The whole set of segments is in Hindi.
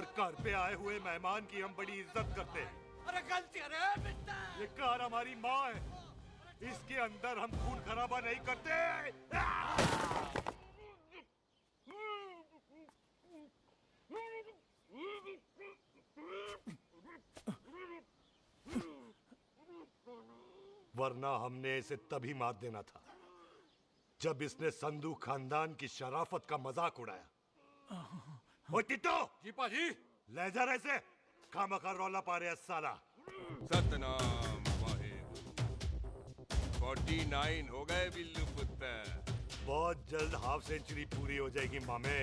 और घर पे आए हुए मेहमान की हम बड़ी इज्जत करते हैं। अरे गलती अरे ये कार हमारी माँ है, इसके अंदर हम खून खराबा नहीं करते। वरना हमने इसे तभी मार देना था जब इसने संधू खानदान की शराफत का मजाक उड़ाया। ओ टिट्टो जी पाजी, ले जा रहे से खामखा रौला पा रहे साला। सतनाम वाहेगुरु। 49 हो गए बिल्लू पुत्र। बहुत जल्द हाफ सेंचुरी पूरी हो जाएगी मामे।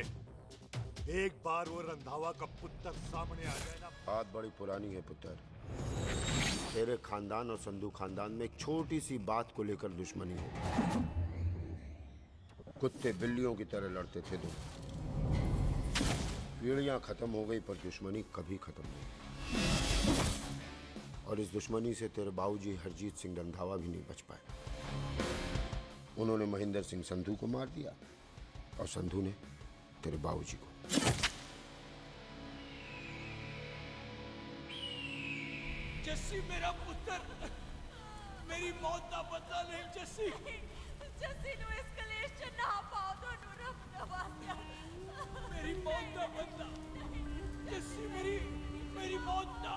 एक बार वो रंधावा का पुत्र सामने आ जाए ना। बात बड़ी पुरानी है पुत्र। तेरे खानदान और संधू खानदान में एक छोटी सी बात को लेकर दुश्मनी है। कुत्ते बिल्लियों की तरह लड़ते थे दो। पीढ़ियां खत्म हो गई पर दुश्मनी कभी खत्म नहीं। और इस दुश्मनी से तेरे बाबूजी हरजीत सिंह रंधावा भी नहीं बच पाए। उन्होंने महेंद्र सिंह संधू को मार दिया और संधू ने तेरे बाबूजी को। जस्सी मेरा पुत्र, मेरी मौत का बदला नहीं जस्सी। जस्सी नु इस कलेश च ना पाओ तो रब नवाज़िया। मेरी मौत का बदला जस्सी, मेरी मौत का।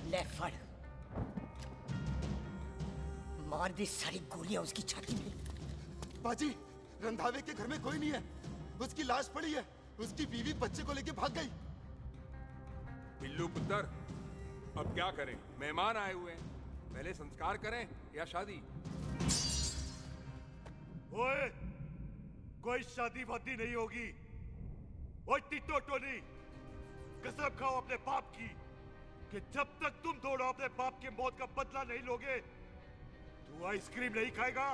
ले फड़, मार दी सारी गोलियां उसकी छाती में। बाजी, रंधावे के घर में कोई नहीं है। उसकी लाश पड़ी है। उसकी बीवी बच्चे को लेके भाग गई। बिल्लू पुत्र, अब क्या करें? मेहमान आए हुए हैं, पहले संस्कार करें या शादी? ओए, कोई शादी वादी नहीं होगी। ओए टिट्टो टोनी, कसम खाओ अपने बाप की कि जब तक तुम दोनों अपने बाप के मौत का बदला नहीं लोगे, तू आइसक्रीम नहीं खाएगा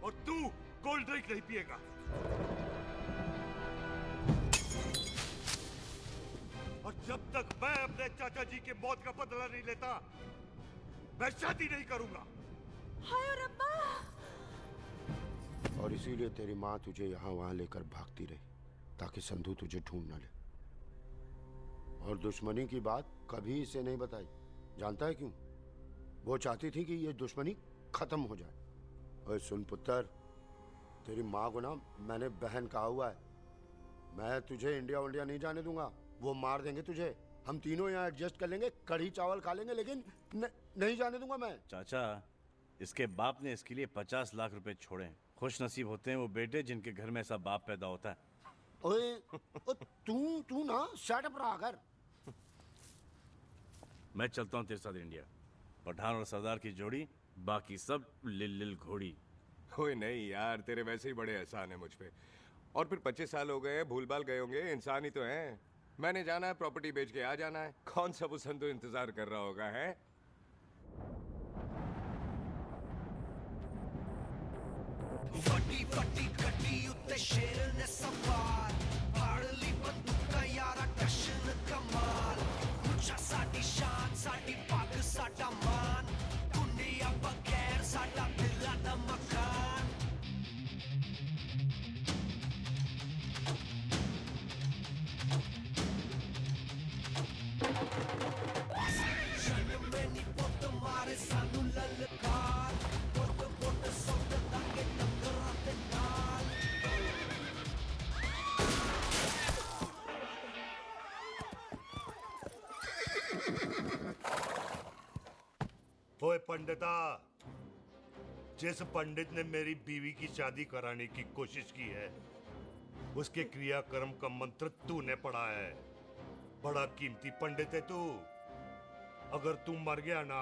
और तू कोल्ड ड्रिंक नहीं पिएगा। और जब तक मैं अपने चाचा जी के मौत का बदला नहीं लेता, मैं शादी नहीं करूंगा। हाय रब्बा। और इसीलिए तेरी माँ तुझे यहाँ वहां लेकर भागती रही ताकि संधू तुझे ढूंढ न ले। और दुश्मनी की बात कभी इसे नहीं बताई। जानता है क्यों? वो चाहती थी कि ये दुश्मनी खत्म हो जाए। ओए सुन पुत्र, तेरी माँ को ना मैंने बहन कहा हुआ है। मैं तुझे इंडिया इंडिया नहीं जाने दूंगा। वो मार देंगे तुझे। हम तीनों यहाँ एडजस्ट कर लेंगे, कढ़ी चावल खा लेंगे, लेकिन नहीं जाने दूंगा मैं। चाचा, इसके बाप ने इसके लिए 50 लाख रुपए छोड़े। खुश नसीब होते हैं वो बेटे जिनके घर में ऐसा बाप पैदा होता है। ओए तू ना शट अप रहा कर। मैं चलता हूँ तेरे साथ इंडिया। पठान और सरदार की जोड़ी, बाकी सब लिल घोड़ी। ओए नहीं यार, तेरे वैसे ही बड़े एहसान है मुझ पे। और फिर 25 साल हो गए, भूल भाल गए होंगे, इंसान ही तो हैं। मैंने जाना है, प्रॉपर्टी बेच के आ जाना है। कौन सा वो संधू इंतजार कर रहा होगा है? वड्डी वड्डी गड्डी उत्ते शेर ने सवार, फाड़ ली बंदूका यारा टशन कमाल। मुझा साडी शान, साडी पग, साडा मान, दुनिया बगैर साडा दिला दा मकान। जन्म में नी पुत मारे सानू ललकार, पुत पुत सुत ताके टंगरा ते नाल। ओए पंडिता, जिस पंडित ने मेरी बीवी की शादी कराने की कोशिश की है, उसके क्रियाकर्म का मंत्र तूने पढ़ा है। बड़ा कीमती पंडित है तू। अगर तू मर गया ना,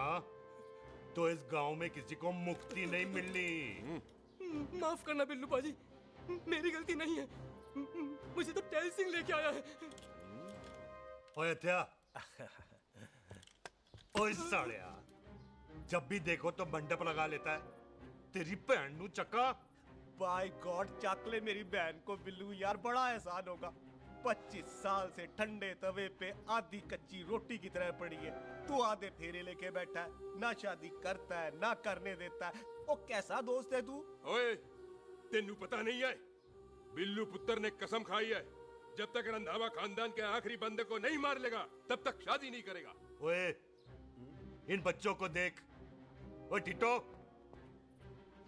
तो इस गांव में किसी को मुक्ति नहीं मिलनी। माफ करना बिल्लू पाजी, मेरी गलती नहीं है। मुझे तो टैल सिंह लेके आया है। ओए हत्या, ओए सालिया, जब भी देखो तो मंडप लगा लेता है। तेरी भैन नू चक्का। बाय गॉड चक ले मेरी बहन को बिल्लू यार, बड़ा एहसान होगा। 25 साल से ठंडे तवे पे आधी कच्ची रोटी की तरह पड़ी है, तू आधे फेरे लेके बैठा है, ना शादी करता है ना करने देता है। ओ कैसा दोस्त है तू? ओए, तेनू पता नहीं है, बिल्लू पुत्र ने कसम खाई है, जब तक रंधावा खानदान के आखिरी बंदे को नहीं मार लेगा तब तक शादी नहीं करेगा। ओए, इन बच्चों को देख। ओ टिटो,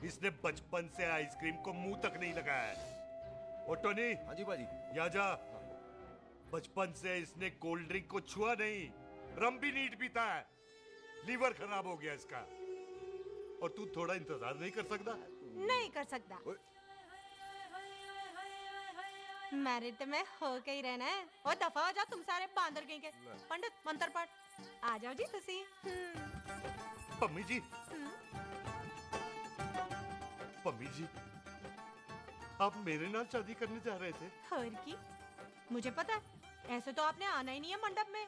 इसने बचपन से आइसक्रीम को मुंह तक नहीं लगाया है। ओ टोनी। हाँ जी बाजी। या जा। बचपन से इसने कोल्ड ड्रिंक को छुआ नहीं, रम भी नीट पीता है। लीवर खराब हो गया इसका। और तू थोड़ा इंतजार नहीं कर सकता? नहीं कर सकता। मैरिड तो मैं हो के ही रहना है। और दफा हो जाओ तुम सारे बांदर कहीं के। पंडित मंत्र पढ़। आ जाओ जी तुसी। पम्मी जी, पम्मी जी, आप मेरे नाल शादी करने जा रहे थे? और की मुझे पता है, ऐसे तो आपने आना ही नहीं है मंडप में,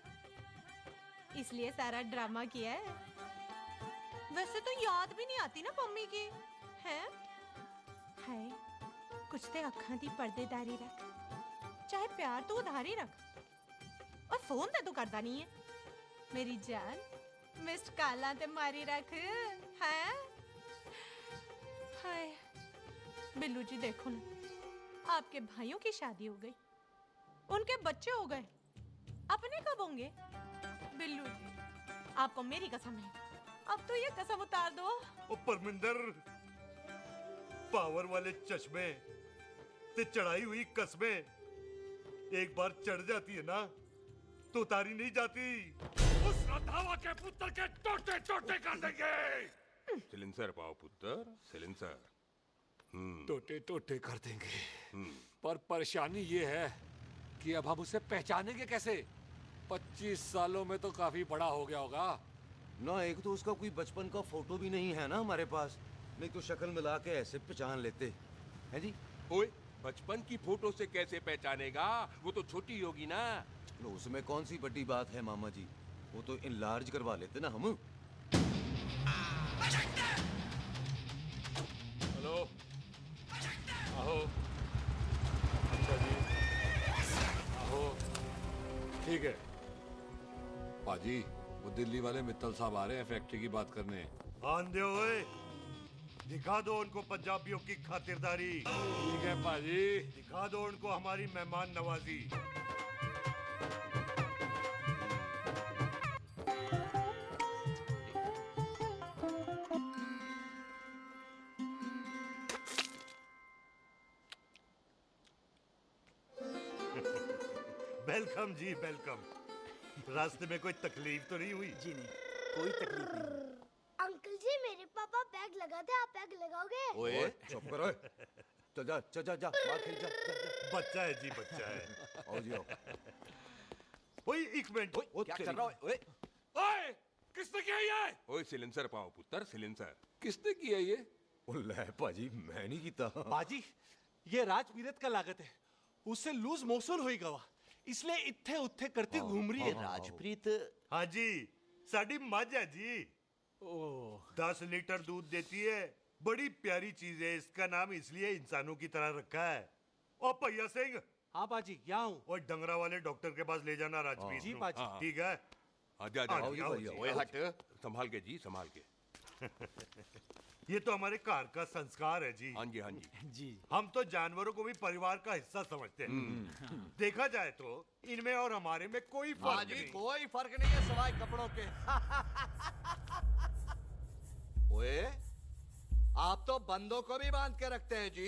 इसलिए सारा ड्रामा किया है। वैसे तो याद भी नहीं आती ना पम्मी की है। हाय, कुछ ते अखां दी पर्देदारी रख, चाहे प्यार तो उधारी रख, और फोन ते तू करता नहीं है। मेरी जान, मिस्ड काला ते मारी रख है। हाय बिल्लू जी, देखो ना, आपके भाइयों की शादी हो गई, उनके बच्चे हो गए, अपने कब होंगे? बिल्लू जी, आपको मेरी कसम है, अब तो ये कसम उतार दो। ओ परमिंदर, पावर वाले चश्मे ते चढ़ाई हुई कस्में एक बार चढ़ जाती है ना तो उतारी नहीं जाती। उस रंधावा के पुत्र के टोटे टोटे कर देंगे। सिलेंसर पाओ पुत्र, सिलेंसर। टोटे टोटे कर देंगे, पर परेशानी ये है कि अब हम उसे पहचानेंगे कैसे? 25 सालों में तो काफी बड़ा हो गया होगा ना। एक तो उसका कोई बचपन का फोटो भी नहीं है ना हमारे पास, नहीं तो शक्ल मिला के ऐसे पहचान लेते हैं जी। ओए, बचपन की फोटो से कैसे पहचानेगा? वो तो छोटी होगी ना। तो उसमें कौन सी बड़ी बात है मामा जी, वो तो इनलार्ज करवा लेते ना हम। हेलो, आहो। अच्छा जी, आहो। ठीक है पाजी, वो दिल्ली वाले मित्तल साहब आ रहे हैं फैक्ट्री की बात करने। आंधे ओए, दिखा दो उनको पंजाबियों की खातिरदारी। ठीक है पाजी। दिखा दो उनको हमारी मेहमान नवाजी। वेलकम जी, वेलकम। रास्ते में कोई तकलीफ तो नहीं हुई? जी नहीं, कोई तकलीफ नहीं। अंकल जी, मेरे पापा पैग लगाते, आप पैग लगाओगे? ओए चुप करो। चल जा चल जा जा, बाहर खेल जा, जा, जा। बच्चा है जी, बच्चा है। आओ जी आओ। ओए एक मिनट। क्या कर रहा है? ओए, ओए, किसने किया ये? ओए, सिलेंसर पाओ पुत्र, सिलेंसर। किसने किया ये? ले पाजी, मैं नहीं कीता। बाजी, ये राजपीरत का लागत है, उससे लूज मोशन होई गवा, इसलिए इत्थे उत्थे करती घूम रही है। राजप्रीत। हाँ जी, साड़ी मझ है जी। 10 लीटर दूध देती है, बड़ी प्यारी चीज है। इसका नाम इसलिए इंसानों की तरह रखा है। ओ भैया सिंह। हाँ बाजी, यहाँ हूँ। और डंगरा वाले डॉक्टर के पास ले जाना राजवीर जी को। बाजी। ठीक है। आजा आओ आजा। जी, आओ जी, ओए हट, संभाल के जी, संभाल के। ये तो हमारे घर का संस्कार है जी। हाँ जी, हाँ जी। जी। हम तो जानवरों को भी परिवार का हिस्सा समझते हैं। देखा जाए तो इनमें और हमारे में कोई फर्क नहीं। कोई फर्क नहीं है सवाए कपड़ों के। ओए, आप तो बंदों को भी बांध के रखते हैं जी।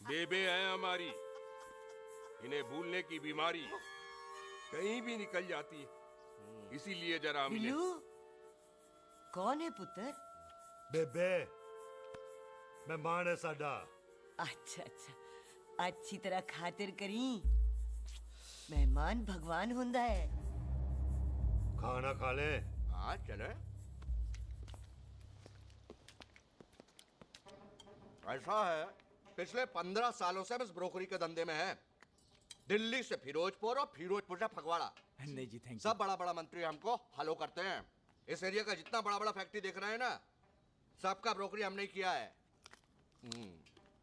बेबे है हमारी, इन्हें भूलने की बीमारी कहीं भी निकल जाती है, इसीलिए जरा हमने। बिल्लू, कौन है पुत्र? बेबे मेहमान है साडा। अच्छा अच्छा, अच्छी तरह खातिर करी। मेहमान भगवान हुंदा है। खाना खा ले। हाँ चले। ऐसा है, पिछले 15 सालों से हम इस ब्रोकरी के धंधे में हैं। दिल्ली से फिरोजपुर और फिरोजपुर से फगवाड़ा। नहीं जी, थैंक सब बड़ा बड़ा मंत्री हमको फॉलो करते हैं। इस एरिया का जितना बड़ा बड़ा फैक्ट्री देख रहे हैं ना, सबका ब्रोकरी हमने किया है।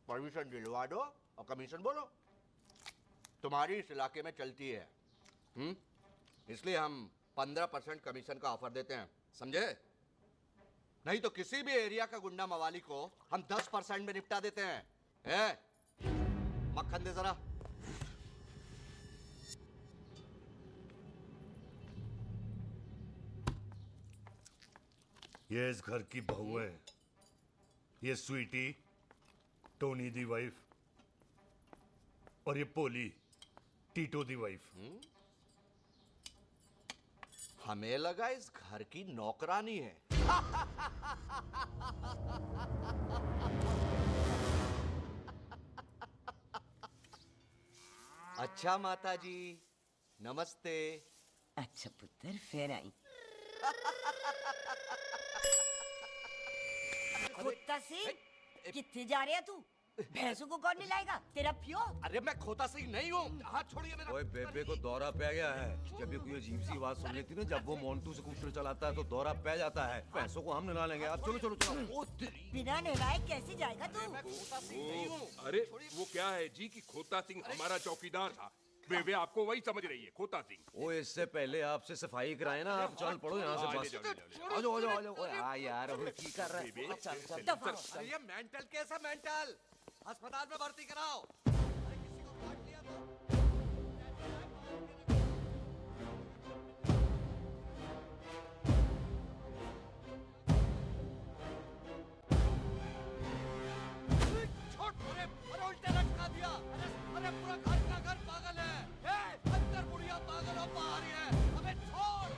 परमिशन दिलवा दो और कमीशन बोलो। तुम्हारी इस इलाके में चलती है, इसलिए हम 15% कमीशन का ऑफर देते हैं, समझे? नहीं तो किसी भी एरिया का गुंडा मवाली को हम 10% में निपटा देते हैं। मक्खन दे जरा। ये इस घर की बहू है, ये स्वीटी, टोनी दी वाइफ, और ये पोली, टीटो दी वाइफ। हमें लगा इस घर की नौकरानी है। अच्छा माता जी, नमस्ते। अच्छा पुत्र, फिर आई। खोता सिंह, कितने जा रहे है तू? भैंसों को कौन लाएगा? तेरा प्यो? अरे मैं खोता सिंह नहीं हूँ, हाथ छोड़िए मेरा। ओए बेबे को दौरा पै गया है। जब भी कोई अजीब सी आवाज सुन लेती ना, जब वो मोन्टू स्कूटर चलाता है तो दौरा पै जाता है। पैसों को हम नहला लेंगे। आप चलो चलो चलो। बिना नहलाए कैसे जाएगा तू? अरे वो क्या है जी कि खोता सिंह हमारा चौकीदार था। बेबे आपको वही समझ रही है, खोता सिंह। ओ इससे पहले आपसे सफाई कराए ना, आप चल पड़ो यहाँ से बस। आ जाओ आ जाओ आ जाओ। ओए आ यार, अब की कर रहा है? चल चल। ये मेंटल केस है, मेंटल। अस्पताल में भर्ती कराओ। अरे किसी को काट लिया तो। छोड़, अरे उल्टे लटका दिया। अरे पूरा घर का घर पागल है। अंदर बुढ़िया पागल और बाहर ही है। अबे छोड़,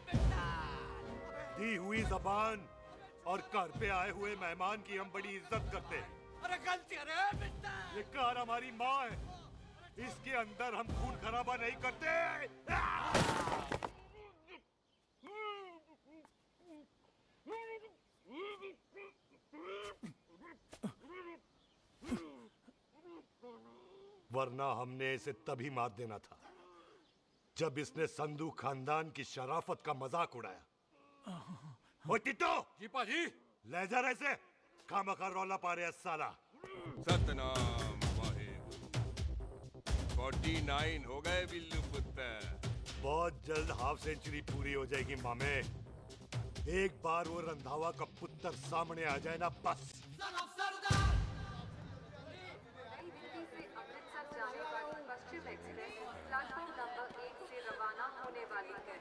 बेटा। दी हुई जबान और घर पे आए हुए मेहमान की हम बड़ी इज्जत करते हैं। अरे गलती है बेटा। ये कार हमारी माँ है, इसके अंदर हम खून खराबा नहीं करते। वरना हमने इसे तभी मार देना था जब इसने संधू खानदान की शराफत का मजाक उड़ाया। ओ टिट्टो, जी पाजी, ले जा रहे से खामखा रौला पा रहे साला। सतनाम वाहेगुरु। 49 हो गए बिल्लू पुत्र। बहुत जल्द हाफ सेंचुरी पूरी हो जाएगी मामे। एक बार वो रंधावा का पुत्र सामने आ जाए ना, बस। अमृतसर जाने वाली पश्चिम एक्सप्रेस प्लेटफॉर्म नंबर 1 से रवाना होने वाली है।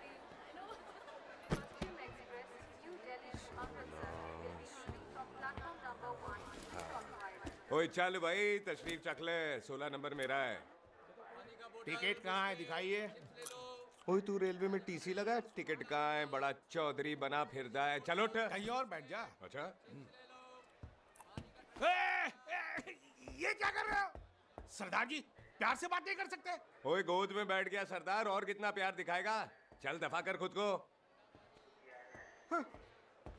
Paschim express new Delhi Amritsar will be leaving from platform number 1 to Cockwise। ओए चल भाई, तशरीफ चख ले। 16 नंबर मेरा है। टिकट कहाँ है, दिखाइए। ओए तू रेलवे में टीसी लगा, टिकट कहाँ है? बड़ा चौधरी बना फिरदा है। चलो उठ। कहीं और बैठ जा। अच्छा, ये क्या कर रहे हो? सरदार जी, प्यार से बात नहीं कर सकते? ओए गोद में बैठ गया सरदार, और कितना प्यार दिखाएगा? चल दफा कर खुद को।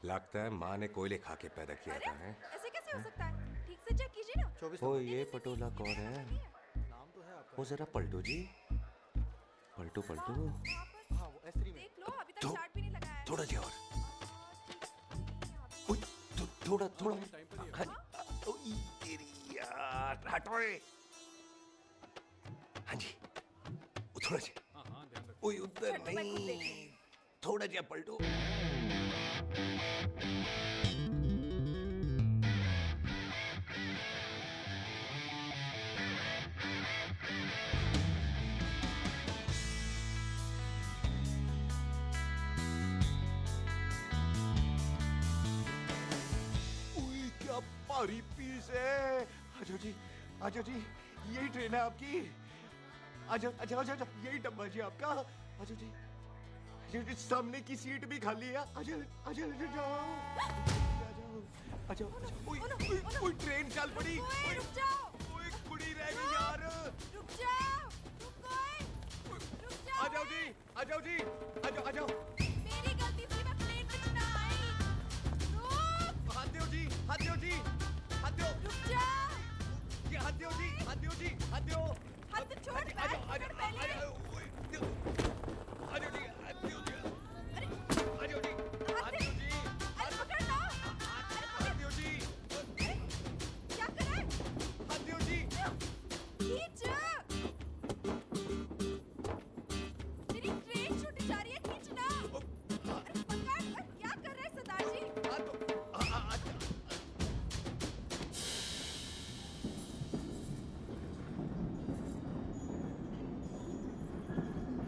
लगता है माँ ने कोयले खा के पैदा किया था। है ऐसे कैसे हो सकता है? ठीक से चेक कीजिए ना। ओ ये पटोला कौन है? वो जरा पलटो जी, पलटो पलटो। देख लो, अभी तक चार्ट भी नहीं लगाया है। थोड़ा जी और। थोड़ा थोड़ा। तेरी यार, हटो। हाँ जी, थोड़ा जी। ओए उधर नहीं, थोड़ा जी पलटो। क्या भारी पीस है। आजो जी, आजो जी, यही ट्रेन है आपकी। आजो आजो आजो, यही डब्बा जी आपका। आजो जी, सामने की सीट भी खाली है। आजो आजो जाओ, आजो आजो। ओए ट्रेन चल पड़ी। रुक जाओ। ओए कुड़ी रह गई यार। रुक जाओ, रुक जाओ। आ जाओ जी, आ जाओ जी, आ जाओ आ जाओ। मेरी गलती से मैं प्लेन पे ना आई। रुक। हाथ दो जी, हाथ दो जी, हाथ दो। रुक जाओ। ये हाथ दो जी, हाथ दो जी, हाथ दो। हाथ छोड़।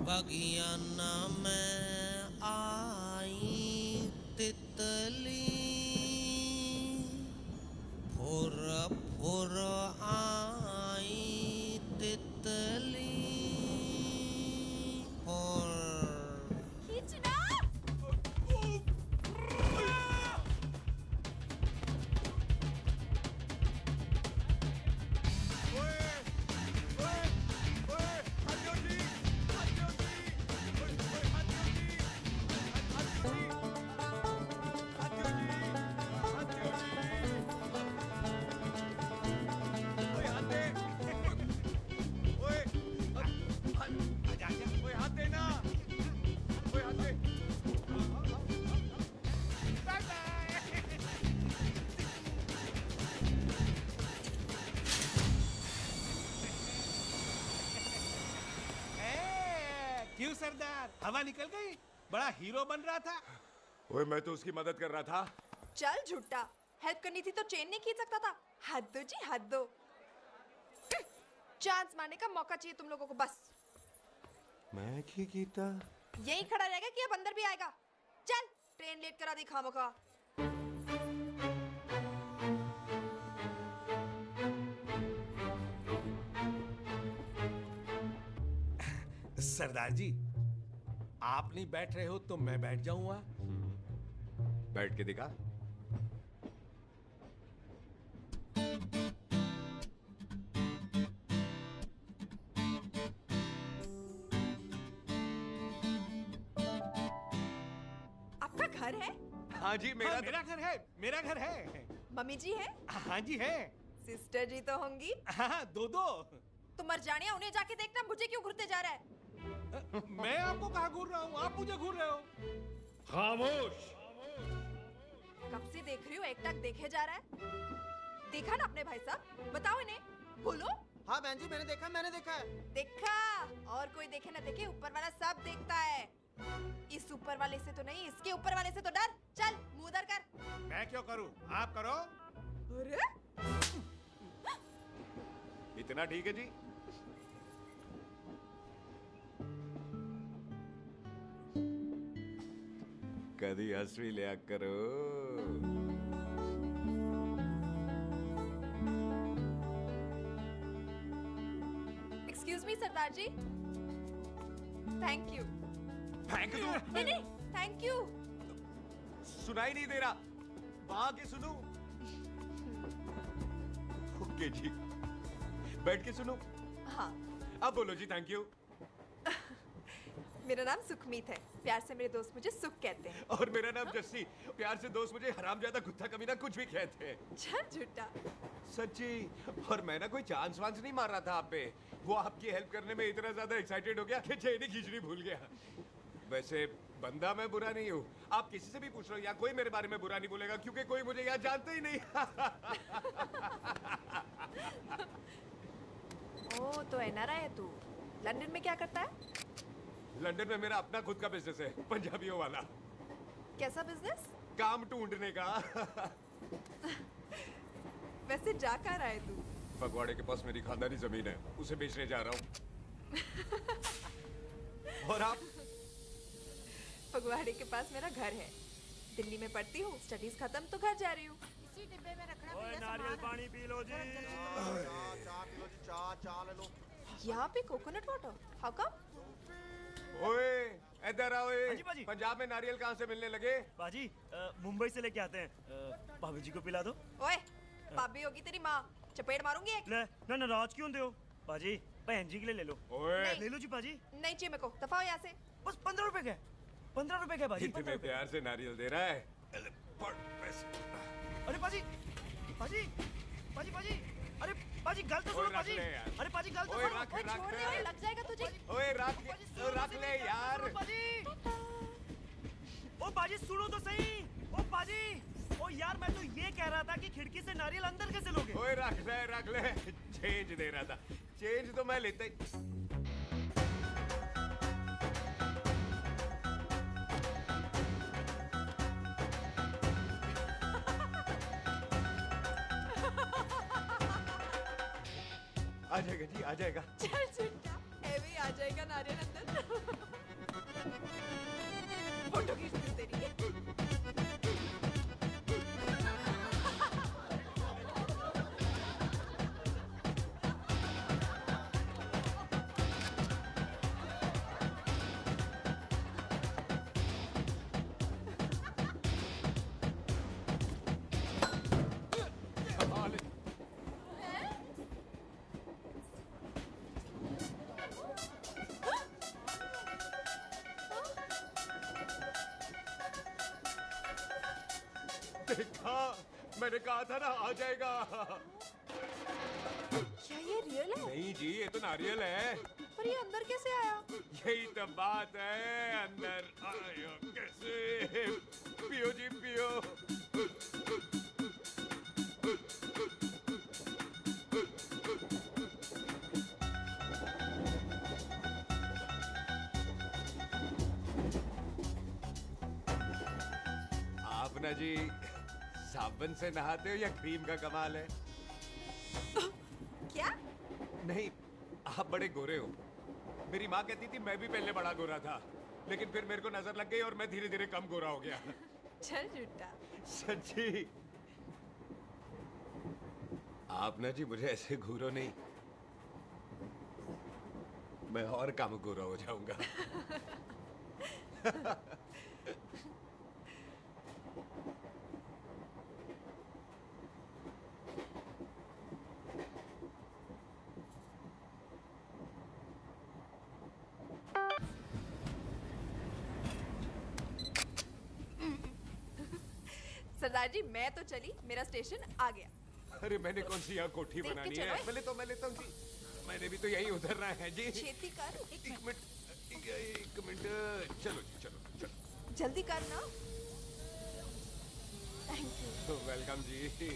बगियाना में आई तितली फुर फुर आई तितली फुर खींचना क्यों सरदार, हवा निकल गई? बड़ा हीरो बन रहा था। ओए मैं तो उसकी मदद कर रहा था। चल झूठा, हेल्प करनी थी तो चेन नहीं खींच सकता था। हद दो जी, हद दो। चांस मारने का मौका चाहिए तुम लोगों को बस। मैं की कीता? यही खड़ा रहेगा कि अब अंदर भी आएगा? चल, ट्रेन लेट करा दी खामोखा। सरदार जी, आप नहीं बैठ रहे हो तो मैं बैठ जाऊंगा। बैठ के दिखा। आपका घर है? हाँ जी, मेरा मेरा घर है, मेरा घर है। मम्मी जी है? हाँ जी है। सिस्टर जी तो होंगी? हाँ, दो दो। तो मर जानिया, उन्हें जाके देखना मुझे क्यों घूरते जा रहा है। मैं आपको कहाँ घूर रहा हूँ, आप मुझे घूर रहे हो। खामोश। कब से देख रही हूँ, एक टक देखे जा रहा है। देखा ना अपने भाई साहब, बताओ इन्हें, बोलो। हाँ बहन जी, मैंने देखा है। देखा? और कोई देखे ना देखे, ऊपर वाला सब देखता है। इस ऊपर वाले से तो नहीं, इसके ऊपर वाले से तो डर। चल, मुंह उधर कर। मैं क्यों करूँ, आप करो। अरे इतना ठीक है जी। कभी हंस भी लिया करो। एक्सक्यूज मी सरदार जी, थैंक यू। फेंक दो। नहीं, थैंक यू। सुनाई नहीं दे रहा, वहां के सुनू। ओके जी, बैठ के सुनो। हाँ। अब बोलो जी थैंक यू। मेरा नाम सुखमीत है, प्यार से मेरे दोस्त मुझे सुख कहते हैं। और मेरा नाम जस्सी, प्यार से दोस्त मुझे हरामजादा कुत्ता कमीना कुछ भी कहते हैं। चल झूठा। सच्ची। और मैं ना कोई चांस वांस नहीं मार रहा था आप पे, वो आपकी हेल्प करने में इतना ज्यादा एक्साइटेड हो गया कि चेन ही खींचनी भूल गया। वैसे बंदा मैं बुरा नहीं हूँ, आप किसी से भी पूछ लो, यहाँ कोई मेरे बारे में बुरा नहीं बोलेगा क्योंकि कोई मुझे यहाँ जानते ही नहीं। ओ तो एनआरआई है तू। लंदन में क्या करता है? लंदन में मेरा अपना खुद का बिजनेस है, पंजाबियों वाला। कैसा बिजनेस? काम ढूंढने का। वैसे जा कहाँ रहा है तू? फगवाड़े के पास मेरी खानदानी जमीन है, उसे बेचने जा रहा हूँ। और आप? फगवाड़े के पास मेरा घर है, दिल्ली में पढ़ती हूँ, स्टडीज खत्म तो घर जा रही हूँ। इसी डिब्बे में रखना ओए नारियल पानी पी लो जी। चाय ले लो। यहाँ पे कोकोनट वाटर, हाउ कम? ओए इधर आओ। हाँ जी बाजी। पंजाब में नारियल कहाँ से मिलने लगे? बाजी मुंबई से लेके आते हैं, भाभी जी को पिला दो। ओए भाभी होगी तेरी माँ, चपेट मारूंगी एक। ले ना नाराज क्यों दे हो बाजी, बहन जी के लिए ले लो। ओए ले लो जी बाजी। नहीं चाहिए मेरे को, दफा हो यहाँ से। बस 15 रुपए के, 15 रुपए के बाजी। इतने प्यार से नारियल दे रहा है। पढ़ पैसे। अरे बाजी बाजी बाजी बाजी, अरे पाजी गल तो सुनो पाजी। अरे पाजी गल तो सुनो। ओए छोड़ दे, ओए लग जाएगा तुझे। ओए रख ले यार। ओ पाजी सुनो तो सही। ओ पाजी, ओ यार मैं तो ये कह रहा था कि खिड़की से नारियल अंदर कैसे लोगे? ओए रख ले। चेंज दे रहा था। चेंज तो मैं लेता ही। आ जाएगा जी, आ जाएगा। चल झुट्टा, ऐवे ही आ जाएगा नारियल अंदर। फोटो खींच लूं तेरी। देखा, मैंने कहा था ना आ जाएगा। क्या ये रियल है? नहीं जी, ये तो नारियल है। पर ये अंदर कैसे आया? यही तो बात है, अंदर आया कैसे? पियो जी पियो। आप ना जी साबुन से नहाते हो या क्रीम का कमाल है? क्या? नहीं, आप बड़े गोरे हो। मेरी माँ कहती थी मैं भी पहले बड़ा गोरा था, लेकिन फिर मेरे को नजर लग गई और मैं धीरे धीरे कम गोरा हो गया। चल झूठा। सच्ची। आप ना जी मुझे ऐसे घूरो नहीं, मैं और कम गोरा हो जाऊंगा। सरदार जी मैं तो चली, मेरा स्टेशन आ गया। अरे मैंने कौन सी यहाँ कोठी देख के बनानी चलो। है? पहले तो मैं लेता हूँ जी। मैंने भी तो यहीं उतरना है जी। छेती कर। एक मिनट। चलो जी, चलो। जल्दी कर ना। Thank you. वेलकम जी।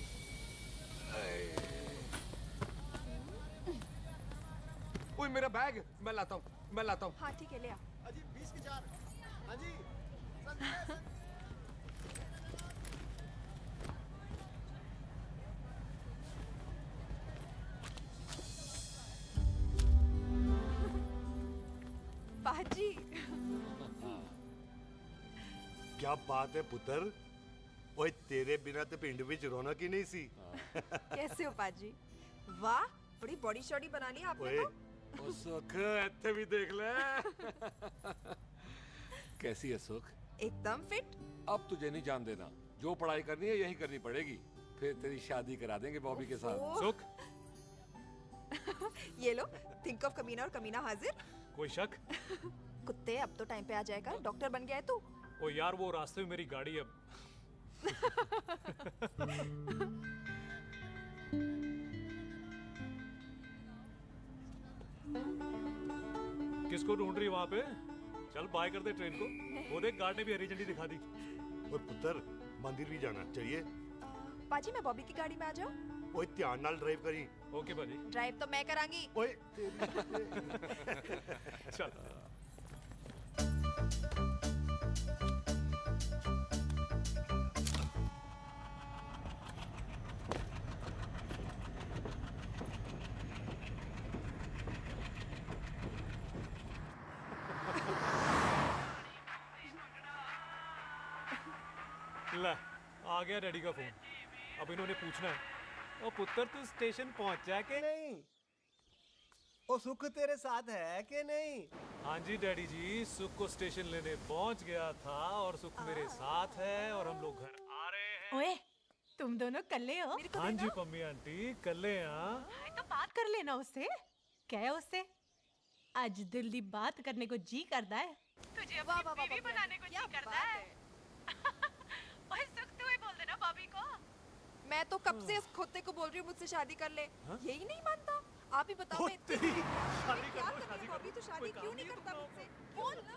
ओए मेरा बैग, मैं लाता हूँ। हाँ ठीक है, ले आ। अजी 20 के 4। अजी पाजी। क्या बात है पुत्र? ओए तेरे बिना तो पिंड विच रौनक ही नहीं सी। कैसे हो पाजी? वाह, बड़ी बॉडी शॉडी बना ली आपने ओए तो। ओ सुख, इत्थे भी देख ले। कैसी है सुख? एकदम फिट। अब तुझे नहीं जान देना, जो पढ़ाई करनी है यही करनी पड़ेगी। फिर तेरी शादी करा देंगे बॉबी के साथ। ओह। सुख, ये लो, थिंक ऑफ कमीना और कमीना हाजिर। कोई शक? कुत्ते, अब तो टाइम पे आ जाएगा। डॉक्टर बन गया है तू। ओ यार, वो रास्ते में मेरी गाड़ी अब। किसको ढूंढ रही वहाँ पे? चल बाय कर दे ट्रेन को। वो देख, गार्ड ने भी हरी झंडी दिखा दी। ओए पुत्र, मंदिर भी जाना चाहिए। पाजी मैं बॉबी की गाड़ी में आ जाऊं? ओए ध्यान नाल ड्राइव करी। ओके बाजी। ड्राइव तो मैं करांगी। ओए चल। ले, आ गया डैडी का फोन। अब इन्होंने पूछना है, ओ पुत्र तू स्टेशन पहुंचा के नहीं? ओ सुख तेरे साथ है कि नहीं? हाँ जी डैडी जी, सुख को स्टेशन लेने पहुंच गया था और सुख मेरे साथ है और हम लोग घर आ रहे हैं। ओए, तुम दोनों कल्ले हो? हाँ जी पम्मी आंटी, कल्ले हाँ। तो बात कर लेना उससे। क्या है उससे? आज दिल दी बात करने को जी करता है। तुझे अपनी बीवी बनाने को जी करता है। ओए सुख, तू ही बोल देना भाभी को। मैं तो कब से इस खोते को बोल रही हूँ मुझसे शादी कर ले, यही नहीं मानता। आप ही बताओ मैं शादी क्या करूँ? अभी तो शादी क्यों नहीं करता मुझसे? बोल ना।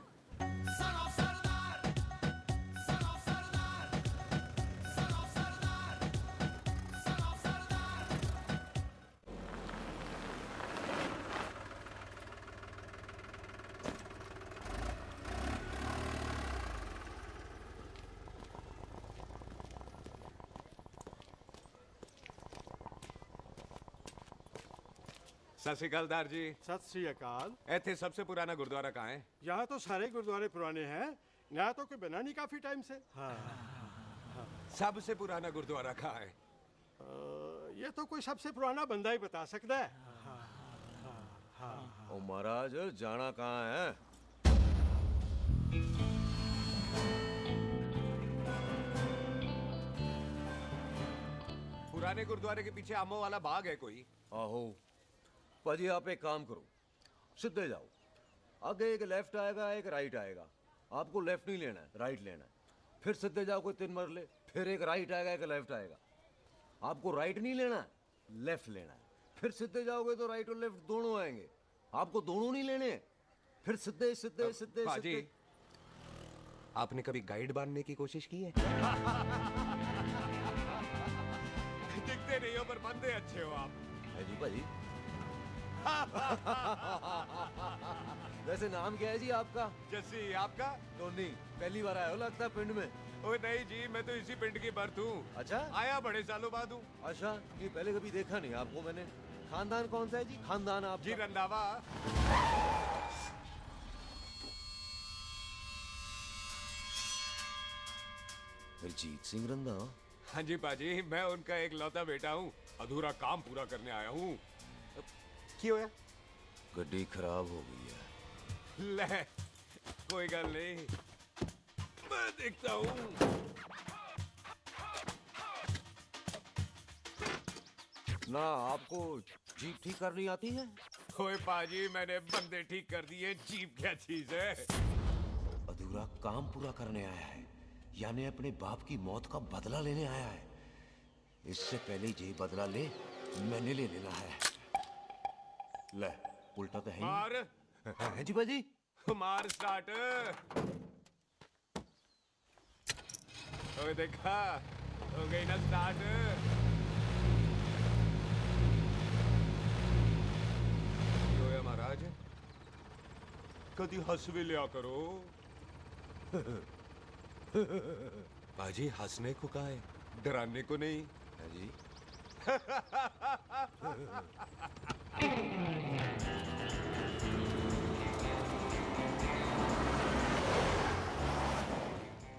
सत श्री अकाल दार जी। सत श्री अकाल। ਇੱਥੇ सबसे पुराना गुरुद्वारा कहाँ है? यहाँ तो सारे गुरुद्वारे पुराने हैं, नया तो कोई बना नहीं काफी टाइम से। हाँ, हाँ। सबसे पुराना गुरुद्वारा कहाँ है? ये तो कोई सबसे पुराना बंदा ही बता सकता है। ओ महाराज जाना कहाँ है? पुराने गुरुद्वारे के पीछे आमों वाला बाग है कोई? आहो पाजी, आप एक काम करो, सीधे जाओ। आगे एक लेफ्ट आएगा, एक राइट आएगा। आपको लेफ्ट नहीं लेना है, राइट लेना है। फिर सीधे जाओ कोई 3 मरले, फिर एक राइट आएगा, एक लेफ्ट आएगा। आपको राइट नहीं लेना है, लेफ्ट लेना है। फिर सीधे जाओगे तो राइट और लेफ्ट दोनों आएंगे। आपको दोनों नहीं लेने, फिर सीधे सीधे सीधे पाजी, सीधे। आपने कभी गाइड बनने की कोशिश की है? दिखते नहीं हो पर बंदे अच्छे हो आप। है जी भाजी। वैसे नाम क्या है जी आपका? जस्सी, आपका? टोनी। पहली बार आए हो लगता है पिंड में। ओए नहीं जी, मैं तो इसी पिंड की बर्थ हूँ। अच्छा, आया बड़े सालों बाद हूँ। अच्छा, ये पहले कभी देखा नहीं आपको मैंने। खानदान कौन सा है जी? खानदान आप जी रंधावा। हरजीत सिंह रंधावा? हाँ जी पाजी, मैं उनका एक लौता बेटा हूँ। अधूरा काम पूरा करने आया हूँ। क्यों है? गड्डी खराब हो गई है। ले, कोई गल नहीं, मैं देखता हूँ। ना आपको जीप ठीक करनी आती है? ओए पाजी, मैंने बंदे ठीक कर दिए, जीप क्या चीज है? अधूरा काम पूरा करने आया है, यानी अपने बाप की मौत का बदला लेने आया है। इससे पहले ये बदला ले, मैंने ले लेना है। ले, उल्टा तो है ही। मार। है जी बाजी। मार स्टार्ट। ओए देखा, हो गई ना स्टार्ट। होया महाराज, कभी हंस भी लिया करो। बाजी हंसने को कहा है, डराने को नहीं। है जी।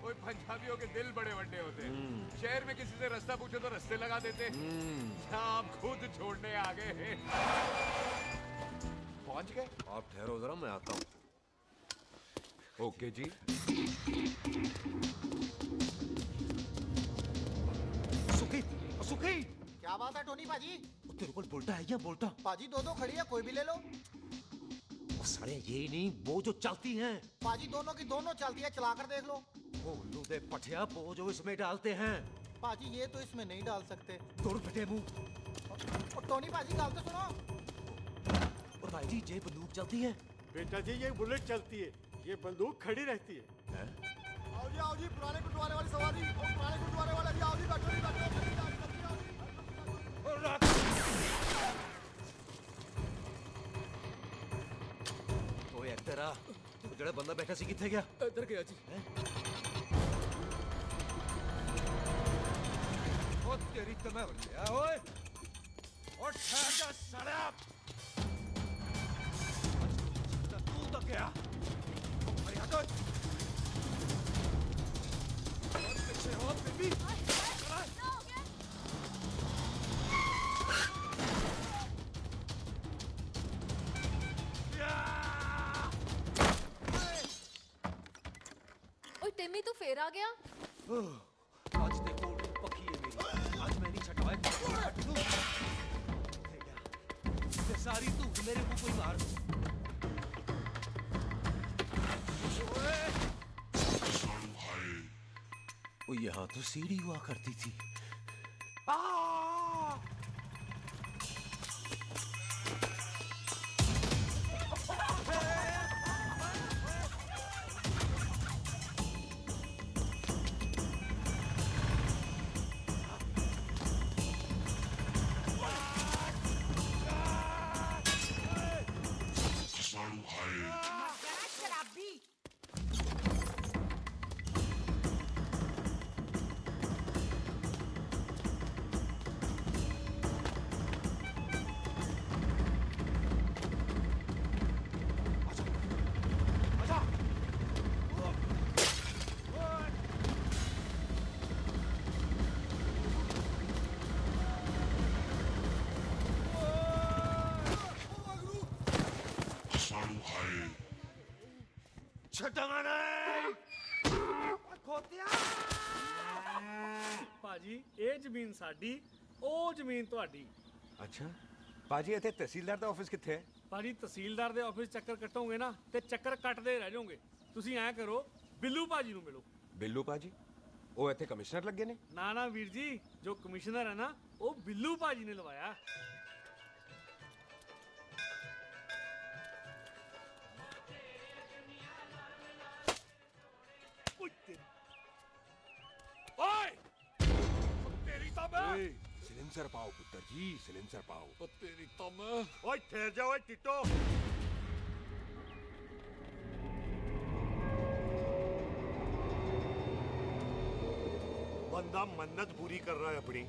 ओए पंजाबियों के दिल बड़े बड़े होते हैं। शहर में किसी से रास्ता पूछो तो रास्ते लगा देते। आप खुद छोड़ने आ गए। पहुंच गए? आप ठहरो जरा, मैं आता हूँ। ओके जी। सुखी, सुखी। क्या बात है टोनी पाजी? तेरे को बोलता है या बोलता? पाजी दो खड़ी है, कोई भी ले लो। सारे ये नहीं, वो जो चलती हैं। पाजी दोनों की दोनों चलती है, चला कर देख लो। वो लूदे पठिया, वो जो इसमें डालते हैं। पाजी ये तो इसमें नहीं डाल सकते। तोड़ फटे मुंह। और टोनी पाजी गाल तो सुनो। और भाई जी ये बंदूक चलती है? बेटा जी ये बुलेट चलती है, ये बंदूक खड़ी रहती है। आओ जी पुराने गुरुद्वारे वाली सवारी। पुराने गुरुद्वारे वाले जी, आओ जी, बैठो जी, बैठो। ओए एक्टर आ, तो जड़ा बंदा बैठा सी किथे गया? इधर गया जी। ओ तेरी तो मैं गया ओए। और ठहर जा साला। तू तो गया। अरे हटो। और पीछे हो बेबी। टिम्मी तू फिर आ गया? आज देखो पक्की है मेरी। आज मैं नहीं छटवाए। ये सारी तू मेरे मुंह को ही मार। ओ यहाँ तो सीढ़ी हुआ करती थी। ਛੱਡਾਂਗਾ ਨਹੀਂ। ਭਾਜੀ ਇਹ ਜ਼ਮੀਨ ਸਾਡੀ, ਉਹ ਜ਼ਮੀਨ ਤੁਹਾਡੀ। ਅੱਛਾ ਪਾਜੀ, ਇੱਥੇ ਤਹਿਸੀਲਦਾਰ ਦਾ ਆਫਿਸ ਕਿੱਥੇ ਹੈ? ਭਾਜੀ ਤਹਿਸੀਲਦਾਰ ਦੇ ਆਫਿਸ ਚੱਕਰ ਕੱਟੋਗੇ ਨਾ ਤੇ ਚੱਕਰ ਕੱਟਦੇ ਰਹਿ ਜਾਓਗੇ। ਤੁਸੀਂ ਐਂ ਕਰੋ, ਬਿੱਲੂ ਭਾਜੀ ਨੂੰ ਮਿਲੋ। ਬਿੱਲੂ ਪਾਜੀ? ਉਹ ਇੱਥੇ ਕਮਿਸ਼ਨਰ ਲੱਗੇ ਨੇ? ਨਾ ਨਾ ਵੀਰ ਜੀ, ਜੋ ਕਮਿਸ਼ਨਰ ਹੈ ਨਾ ਉਹ ਬਿੱਲੂ ਭਾਜੀ ਨੇ ਲਵਾਇਆ। ਓਏ ਤੇਰੀ ਤਾਂ ਮੈਂ ਸਿਲੰਸਰ ਪਾਓ ਪੁੱਤਰ ਜੀ, ਸਿਲੰਸਰ ਪਾਓ। ਉਹ ਤੇਰੀ ਤਾਂ ਮੈਂ। ਓਏ ਠਹਿਰ ਜਾ ਓਏ ਟਿੱਟੋ। बंदा मन्नत पूरी कर रहा है अपनी,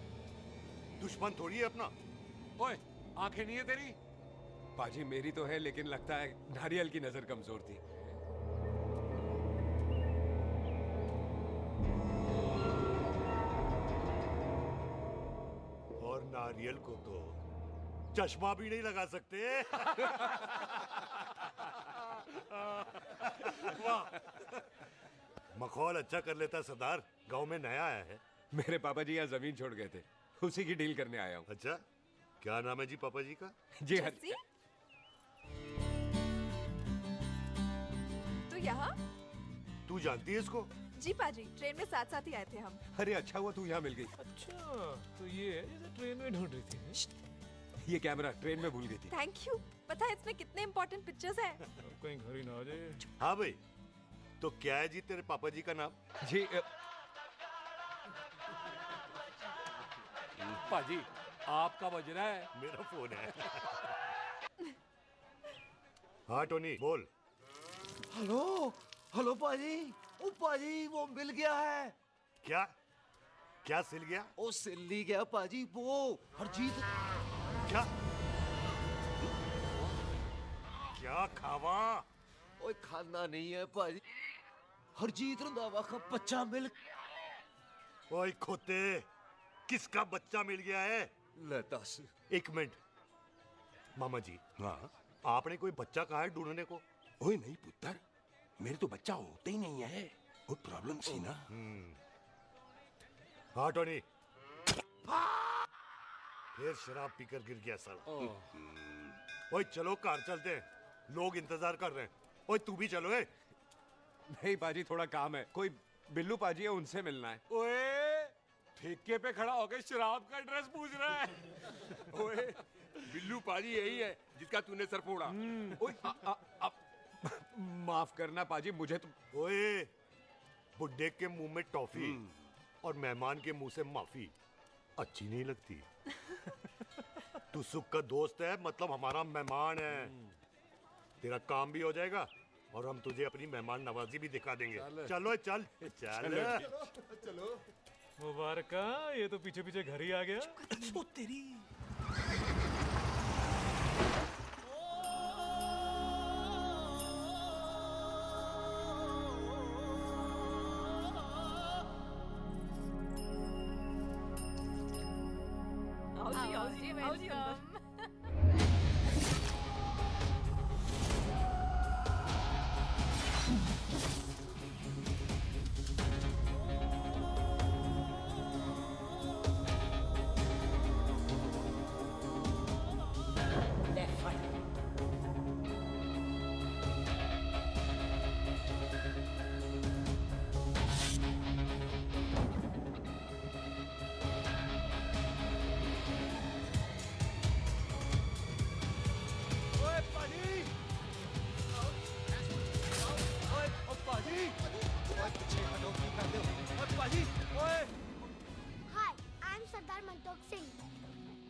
दुश्मन थोड़ी है अपना। ओए आंखें नहीं है तेरी? पाजी मेरी तो है, लेकिन लगता है नारियल की नजर कमजोर थी। और नारियल को तो चश्मा भी नहीं लगा सकते। वाह, मखौल अच्छा कर लेता सरदार। गांव में नया आया है। मेरे पापा जी यहाँ जमीन छोड़ गए थे, उसी की डील करने आया हूँ। अच्छा, क्या नाम है जी पापा जी का? जी हाँ। तू यहाँ? तू जानती है इसको? जी पाजी, ट्रेन में साथ साथ ही आए थे हम। अरे अच्छा हुआ तू यहाँ मिल गई। अच्छा तो ये है जैसे ट्रेन में ढूंढ रही थी। ये कैमरा ट्रेन में भूल गई थी। Thank you. पता है इसमें कितने इम्पोर्टेंट पिक्चर्स हैं। कहीं घर ही ना आ जाए। हाँ भाई, तो क्या है जी तेरे पापा जी का नाम? जी पाजी आपका बज रहा है। मेरा फोन है। हाँ टोनी बोल। हेलो हेलो पाजी। ओ पाजी वो मिल गया है। क्या क्या सिल गया? ओ सिल नहीं गया पाजी, वो हरजीत। क्या क्या खावा? ओए खाना नहीं है पाजी, हरजीत रंधावा का बच्चा मिल। ओए खोते, किसका बच्चा मिल गया है? ले दस। एक मिनट मामा जी। हाँ, आपने कोई बच्चा कहा है ढूंढने को? ओए नहीं पुत्र, मेरे तो बच्चा होता ही नहीं है, वो प्रॉब्लम थी ना। हाँ टोनी, फिर शराब पीकर गिर गया साला। ओए चलो कार चलते हैं, लोग इंतजार कर रहे हैं। ओए तू भी चलो। नहीं पाजी थोड़ा काम है, कोई बिल्लू पाजी है उनसे मिलना है। ओए ठेके पे खड़ा होकर शराब का एड्रेस पूछ रहा है। ओए बिल्लू पाजी यही है जिसका तूने सर फोड़ा। ओए माफ करना पाजी, मुझे तो। ओए बुड्ढे के मुंह में टॉफी और मेहमान के मुंह से माफी अच्छी नहीं लगती। तू सुख का दोस्त है, मतलब हमारा मेहमान है। तेरा काम भी हो जाएगा और हम तुझे अपनी मेहमान नवाजी भी दिखा देंगे। चलो चल चल चलो। मुबारक, ये तो पीछे पीछे घर ही आ गया। ओ तेरी।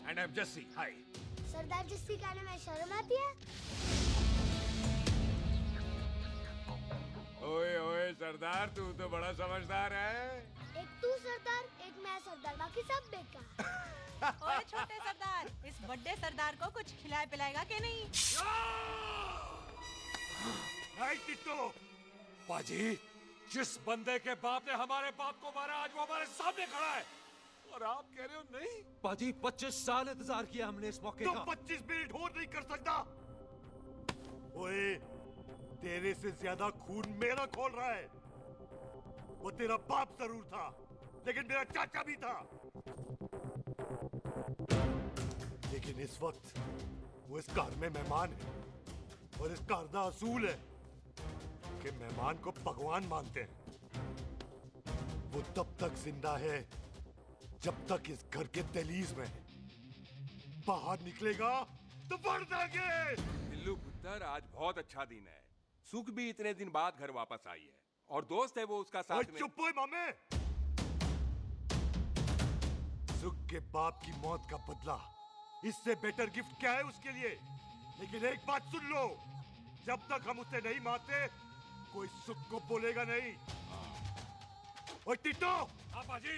And I'm Jesse. Hi. सरदार जस्सी कहने में शर्म आती है? ओए ओए सरदार, तू तो बड़ा समझदार है। एक तू सरदार, एक मैं सरदार, बाकी सब बेकार। ओए छोटे सरदार, इस बड़े सरदार को कुछ खिलाए पिलाएगा कि नहीं? टिट्टो, पाजी, जिस बंदे के बाप ने हमारे बाप को मारा आज वो हमारे सामने खड़ा है और आप कह रहे हो नहीं? पाजी 25 साल इंतजार किया हमने इस मौके तो का। 25 मिनट और नहीं कर सकता? ओए तेरे से ज्यादा खून मेरा खोल रहा है। वो तेरा बाप जरूर था, लेकिन मेरा चाचा भी था। लेकिन इस वक्त वो इस घर में मेहमान है, और इस घर का असूल है कि मेहमान को भगवान मानते हैं। वो तब तक जिंदा है जब तक इस घर के दहलीज में है। बाहर निकलेगा तो बढ़ जाएंगे। बिल्लू पुत्र, आज बहुत अच्छा दिन है। सुख भी इतने दिन बाद घर वापस आई है, और दोस्त है वो उसका साथ में। चुप हो मामे। सुख के बाप की मौत का बदला, इससे बेटर गिफ्ट क्या है उसके लिए? लेकिन एक बात सुन लो, जब तक हम उसे नहीं मारते कोई सुख को बोलेगा नहीं। ओए टिट्टो, बाजी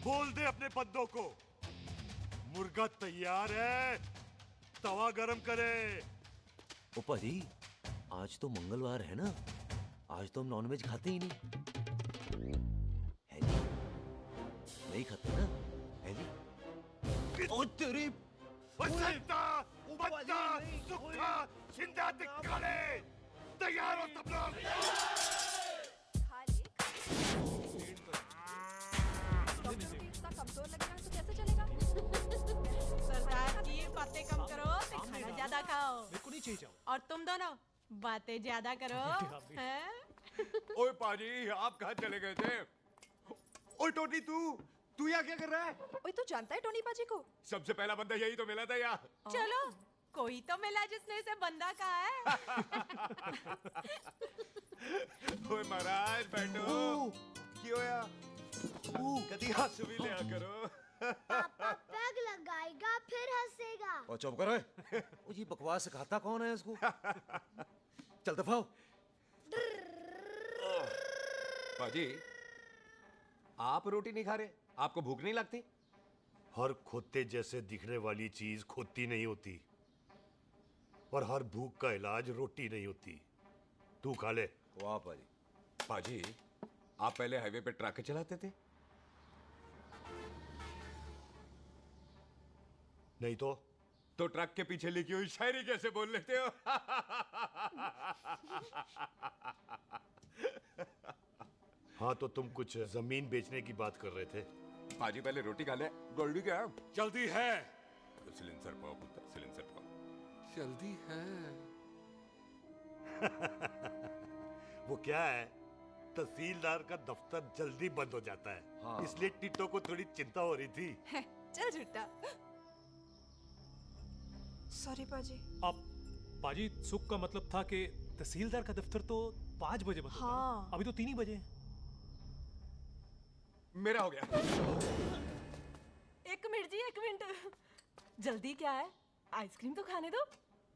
बोल दे अपने बंदों को मुर्गा तैयार है, तवा गरम करे। ओपा जी, आज तो मंगलवार है ना, आज तो हम नॉनवेज खाते ही नहीं है जी। नहीं खाते ना, है जी। ओ तेरी बच्चा, बच्चा, सुखा, जिंदा दिखाले, तैयार हो सब लोग। इतना कमजोर लग रहा है तो कैसे चलेगा? सरदार जी, बातें कम करो तो खाना ज्यादा खाओ। मेरे को नहीं चाहिए चावल। और तुम दोनों बातें ज्यादा करो, हैं? ओए पाजी, आप कहाँ चले गए थे? ओए टोनी, तू यहाँ क्या कर रहा है? ओए, तू जानता है टोनी पाजी को? सबसे पहला बंदा यही तो मिला था यार। चलो, कोई तो मिला जिसने इसे बंदा कहा है। ओए महाराज, बैठो। क्यों यार? कभी हंस भी लिया करो। पापा पैग लगाएगा फिर हंसेगा। और चुप करो। ओ ये बकवास सिखाता कौन है इसको? चल दफाओ। पाजी, आप रोटी नहीं खा रहे? आपको भूख नहीं लगती? हर खोते जैसे दिखने वाली चीज खोती नहीं होती, और हर भूख का इलाज रोटी नहीं होती। तू खा ले। वाह पाजी। पाजी, आप पहले हाईवे पे ट्रक चलाते थे? नहीं तो ट्रक के पीछे लिखी हुई शायरी कैसे बोल लेते हो? हाँ, तो तुम कुछ जमीन बेचने की बात कर रहे थे। पाजी, पहले रोटी खा ले। जल्दी क्या? जल्दी है। सिलेंसर पाओ पुत्र, सिलेंसर पाओ। जल्दी है। वो क्या है, तहसीलदार का दफ्तर जल्दी बंद हो जाता है। हाँ। इसलिए टिट्टो को थोड़ी चिंता हो रही थी। चल झूठा। सॉरी पाजी। अब पाजी, सुख का मतलब था कि तहसीलदार का दफ्तर तो 5 बजे बंद होता है। हाँ। अभी तो 3 ही बजे। मेरा हो गया। एक मिनट जी, एक मिनट। जल्दी क्या है? आइसक्रीम तो खाने दो।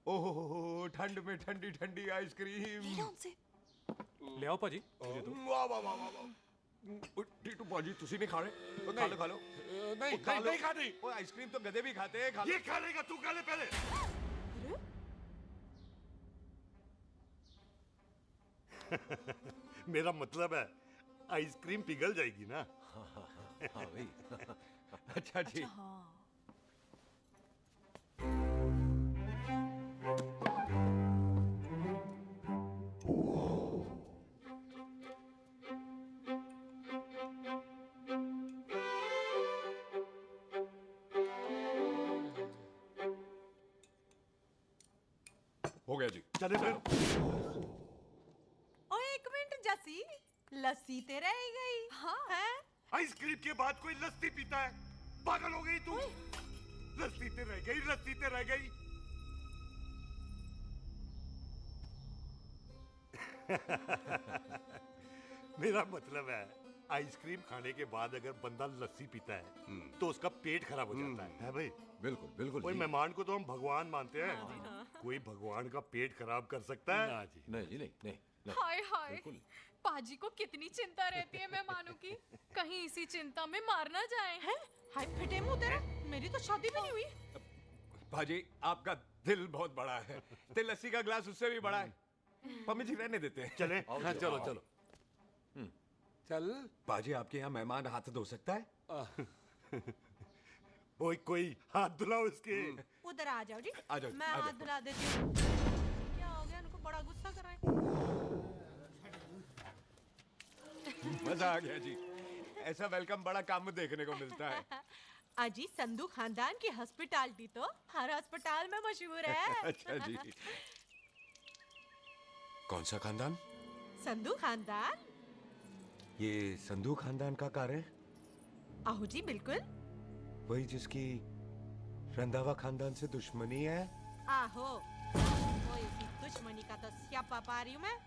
ओह, ठंड में ठंडी ठंडी आइसक्रीम। ले आओ पाजी, मुझे दो। वाह वाह वाह वाह। टीटू पाजी, तुसी नहीं खा रहे? खा लो खा लो। नहीं खाती। वो आइसक्रीम तो गधे भी खाते हैं। खा लो। ये खा लेगा, तू खा ले पहले। मेरा मतलब है आइसक्रीम पिघल जाएगी ना। हाँ भाई। अच्छा जी। हो गया जी। चले फिर। ओ एक मिनट जसी, लस्सी ते रह गई। हाँ है? आइसक्रीम के बाद कोई लस्सी पीता है? पागल हो गई तू? लस्सी ते रह गई, लस्सी ते रह गई। मेरा मतलब है आइसक्रीम खाने के बाद अगर बंदा लस्सी पीता है तो उसका पेट खराब हो जाता है भाई? बिल्कुल बिल्कुल। कोई मेहमान को तो हम भगवान मानते हैं, कोई भगवान का पेट खराब कर सकता है? नहीं जी, नहीं नहीं। हाय हाय, पाजी को कितनी चिंता रहती है मेहमानों की। कहीं इसी चिंता में मार ना जाए। हैं? हाय फिटे मुंह तेरा, मेरी तो शादी भी नहीं हुई। भाजी, आपका दिल बहुत बड़ा है। ते लस्सी का ग्लास उससे भी बड़ा है। पम्मी जी रहने देते हैं। चले। हाँ, चलो चलो। चल। बाजी, आपके यहाँ मेहमान हाथ धो सकता है? कोई हाथ धुलाओ इसके। उधर आ जाओ जी। आ जाओ, मैं आ जाओ। हाथ धुला देती हूँ। क्या हो गया, उनको बड़ा गुस्सा कर रहे हैं। मजा आ गया जी। ऐसा वेलकम बड़ा कम देखने को मिलता है। अजी संधू खानदान की हॉस्पिटैलिटी तो हर अस्पताल में मशहूर है। अच्छा जी। कौन सा खानदान? संधू खानदान। ये संधू खानदान का कार है? आहो जी बिल्कुल। वही जिसकी रंधावा खानदान से दुश्मनी है? आहो, वो इसी दुश्मनी का तो स्यापा पा रही हूँ मैं।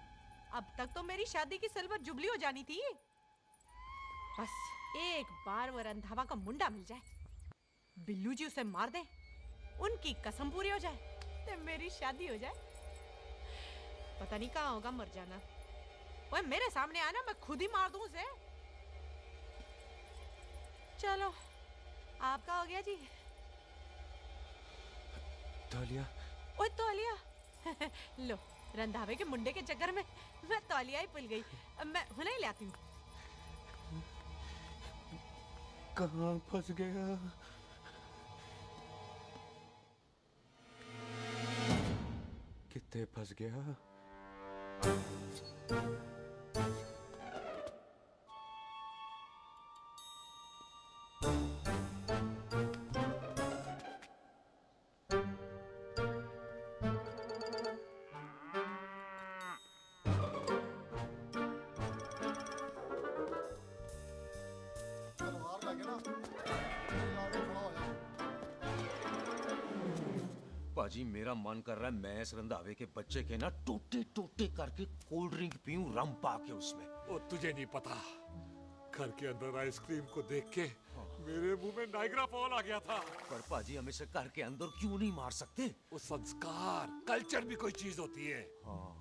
अब तक तो मेरी शादी की सिल्वर जुबली हो जानी थी। बस एक बार वो रंधावा का मुंडा मिल जाए, बिल्लू जी उसे मार दे, उनकी कसम पूरी हो जाए, तो मेरी शादी हो जाए। पता नहीं कहाँ होगा मर जाना। वो मेरे सामने आना, मैं खुद ही मार दूं उसे। चलो, आपका हो गया जी। तौलिया। ओए तौलिया। लो, रंधावे के मुंडे के चक्कर में मैं तौलिया ही भूल गई। मैं हुने ही लाती हूँ। कहाँ फंस गया? कितने फंस गया? पाजी मेरा मन कर रहा है मैं इस रंधावे के बच्चे के ना टोटे टोटे करके कोल्ड ड्रिंक पीऊं रम पाके उसमें। ओ तुझे नहीं पता, घर के अंदर आइसक्रीम को देख के मेरे मुंह में नाइग्रा फॉल आ गया था। पर पाजी हम इसे घर के अंदर क्यों नहीं मार सकते? वो संस्कार कल्चर भी कोई चीज होती है।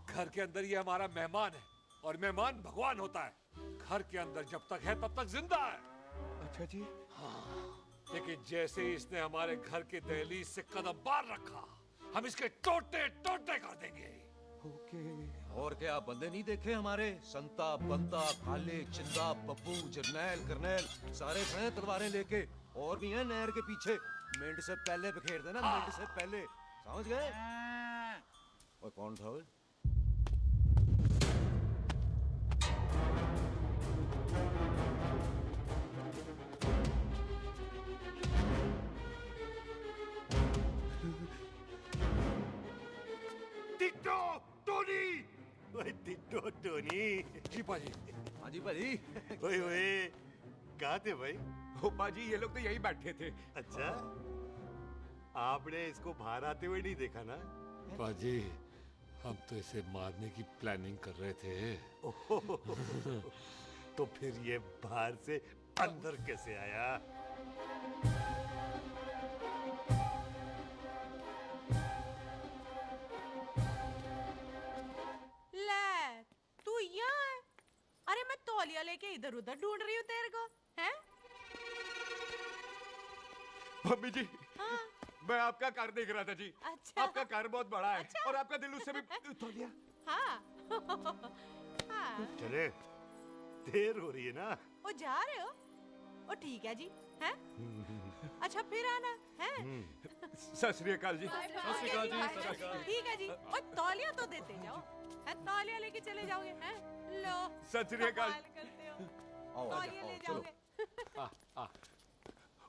घर के अंदर ये हमारा मेहमान है और मेहमान भगवान होता है। घर के अंदर जब तक है तब तक जिंदा है। अच्छा जी। लेकिन जैसे ही इसने हमारे घर के दहलीज से कदम बाहर रखा, हम इसके टोटे टोटे कर देंगे। ओके। और क्या बंदे नहीं देखे हमारे? संता, बंता, खाले, चिंदा, पप्पू, जरनैल, करनैल सारे खड़े हैं तलवारें लेके। और भी हैं नहर के पीछे। मिंट से पहले बिखेर देना, मिंट से पहले। समझ गए? और कौन था वो? Ditto Tony. ओए टिट्टो टोनी। जी पाजी। हाँ जी पाजी। ओए ओए, कहाँ थे भाई? ओ पाजी ये लोग तो यही बैठे थे। अच्छा, आपने इसको बाहर आते हुए नहीं देखा ना? पाजी, हम तो इसे मारने की प्लानिंग कर रहे थे। तो फिर ये बाहर से अंदर कैसे आया? ले, तू यहाँ है? अरे मैं तौलिया लेके इधर उधर ढूंढ रही हूँ तेरे को, हैं? मम्मी जी। हाँ? मैं आपका कार देख रहा था जी। अच्छा। आपका कार बहुत बड़ा है। अच्छा। और आपका दिल उससे भी तौलिया। हाँ। हाँ। चले, देर हो रही है ना? ओ जा रहे हो? ओ ठीक है जी, हैं? अच्छा फिर आना, हैं? सत श्री अकाल जी। ठीक है जी। ओ तौलिया तो देते जाओ, हैं? तौलिया लेके चले जाओगे, हैं? लो। सत श्री अकाल। कमाल करते हो। आओ, तौलिया ले जाओगे।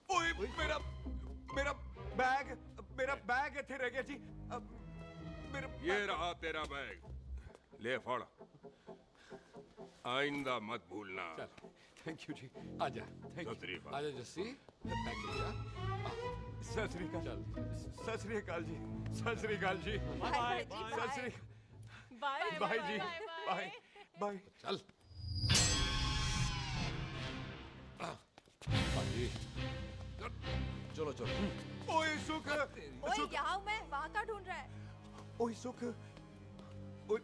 ओए मेरा बैग इथे रह गया जी। मेरा ये रहा तेरा बैग, ले फड़। आइंदा मत भूलना। थैंक यू जी। आजा। आजा जस्सी। सत श्री अकाल। सत श्री अकाल जी। सत श्री अकाल जी। बाय सत श्री बाय बाय जी। Bye bye. चल। पाजी। चलो चलो। ओए सुख। ओए यहाँ हूँ मैं, वहाँ का ढूंढ रहा है? ओए सुख। ओए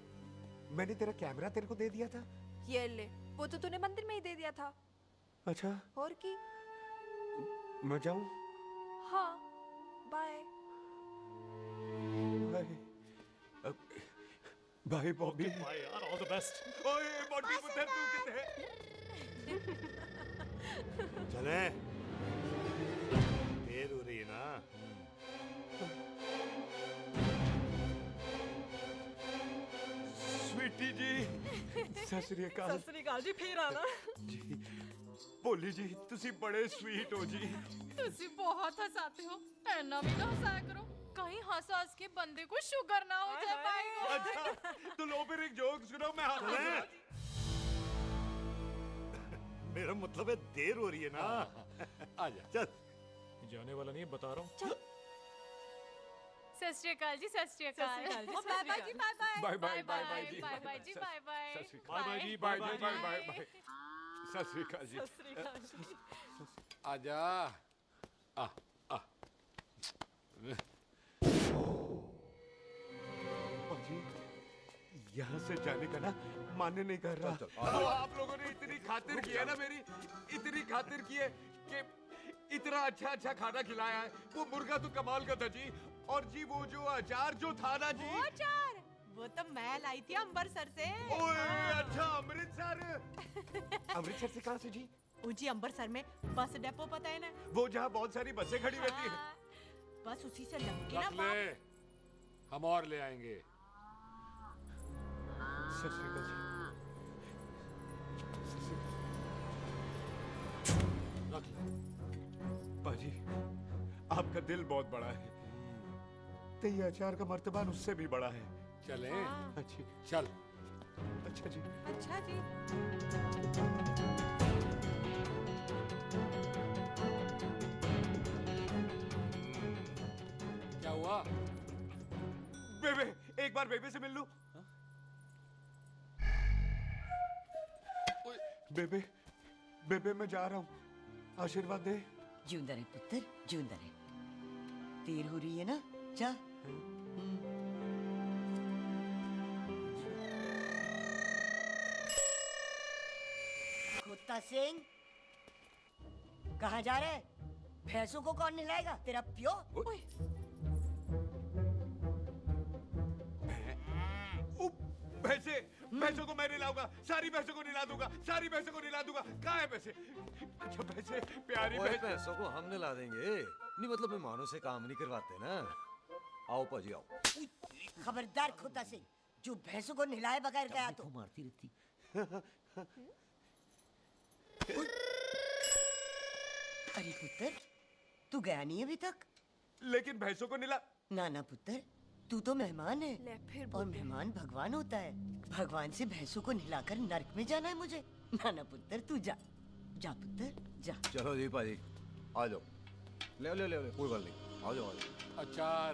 मैंने तेरा कैमरा तेरे को दे दिया था। ये ले, वो तो तूने मंदिर में ही दे दिया था। अच्छा। और की? मैं जाऊं? हाँ, bye. Bye. Bye Bobby. Bye यार, ऑल द बेस्ट। ओए बॉबी पुत्र तू किथे है? चले, देर हो रही है ना? सत श्री अकाल। सत श्री अकाल जी, फिर आना। जी भोली जी तुसी बड़े स्वीट हो जी। तुसी बहुत हंसाते हो, ऐना भी ना हंसाया करो, कहीं हंस हंस के बंदे को शुगर ना हो जाए भाई को। अच्छा तो लो फिर एक जोक सुनो, मैं हंसूंगा। मेरा मतलब है देर हो रही है ना। आजा चल। जाने वाला नहीं बता रहा हूँ। सत श्री अकाल जी, सत श्री अकाल। बाय बाय जी, bye bye. Bye bye bye जी, बाय बाय जी, बाय बाय। बाय बाय जी, bye bye bye bye bye. सत श्री अकाल जी। सत श्री अकाल जी। आजा आ आ। जी यहाँ से जाने का ना माने नहीं कर रहा। तो आप लोगों ने इतनी खातिर की है ना मेरी, इतनी खातिर की है कि इतना अच्छा अच्छा खाना खिलाया है। वो मुर्गा तो कमाल का था जी, और जी वो जो अचार जो था ना जी। वो अचार वो तो मैं लाई थी अमृतसर से। ओए अच्छा अमृतसर। अमृतसर से कहाँ से जी? ऊंची अमृतसर में बस डिपो पता है ना? वो जहाँ बहुत सारी बसें खड़ी रहती है। बस उसी से लग के ना रख ले, हम और ले आएंगे। सत श्री अकाल जी। रख ले। बाजी आपका दिल बहुत बड़ा है, तो ये अचार का मर्तबान उससे भी बड़ा है। चलें? अच्छी चल। अच्छा जी। अच्छा जी। क्या हुआ? बेबे एक बार बेबे से मिल लूं। बेबे बेबे मैं जा रहा हूँ, आशीर्वाद दे। जिंदा रहे पुत्र, जिंदा रहे। देर हो रही है ना, जा। कुत्ता सिंह कहाँ जा रहे? भैंसों को कौन नहलाएगा? तेरा प्यो? भैंसों को मैं नहलाऊंगा, सारी भैंसों को नहला दूंगा, सारी भैंसों को नहला दूंगा। कहाँ है पैसे? अच्छा भैंसे प्यारी पैसों को हम नहला देंगे, नहीं मतलब मेहमानों से काम नहीं करवाते ना। आओ पाजी आओ। खबरदार कुत्ता सिंह, जो भैंसों को नहलाए बगैर गया तो मारती रहती। अरे पुत्र, तू गया नहीं अभी तक? लेकिन भैंसों को नहला। ना ना पुत्र, तू तो मेहमान है, ले फिर और मेहमान भगवान होता है। भगवान से भैंसों को नहलाकर नरक में जाना है मुझे? ना ना पुत्र, तू जा, जा पुत्र जा। चलो जी पाजी आ जाओ, ले ले ले कोई बात नहीं, आ जाओ आ जाओ। अचार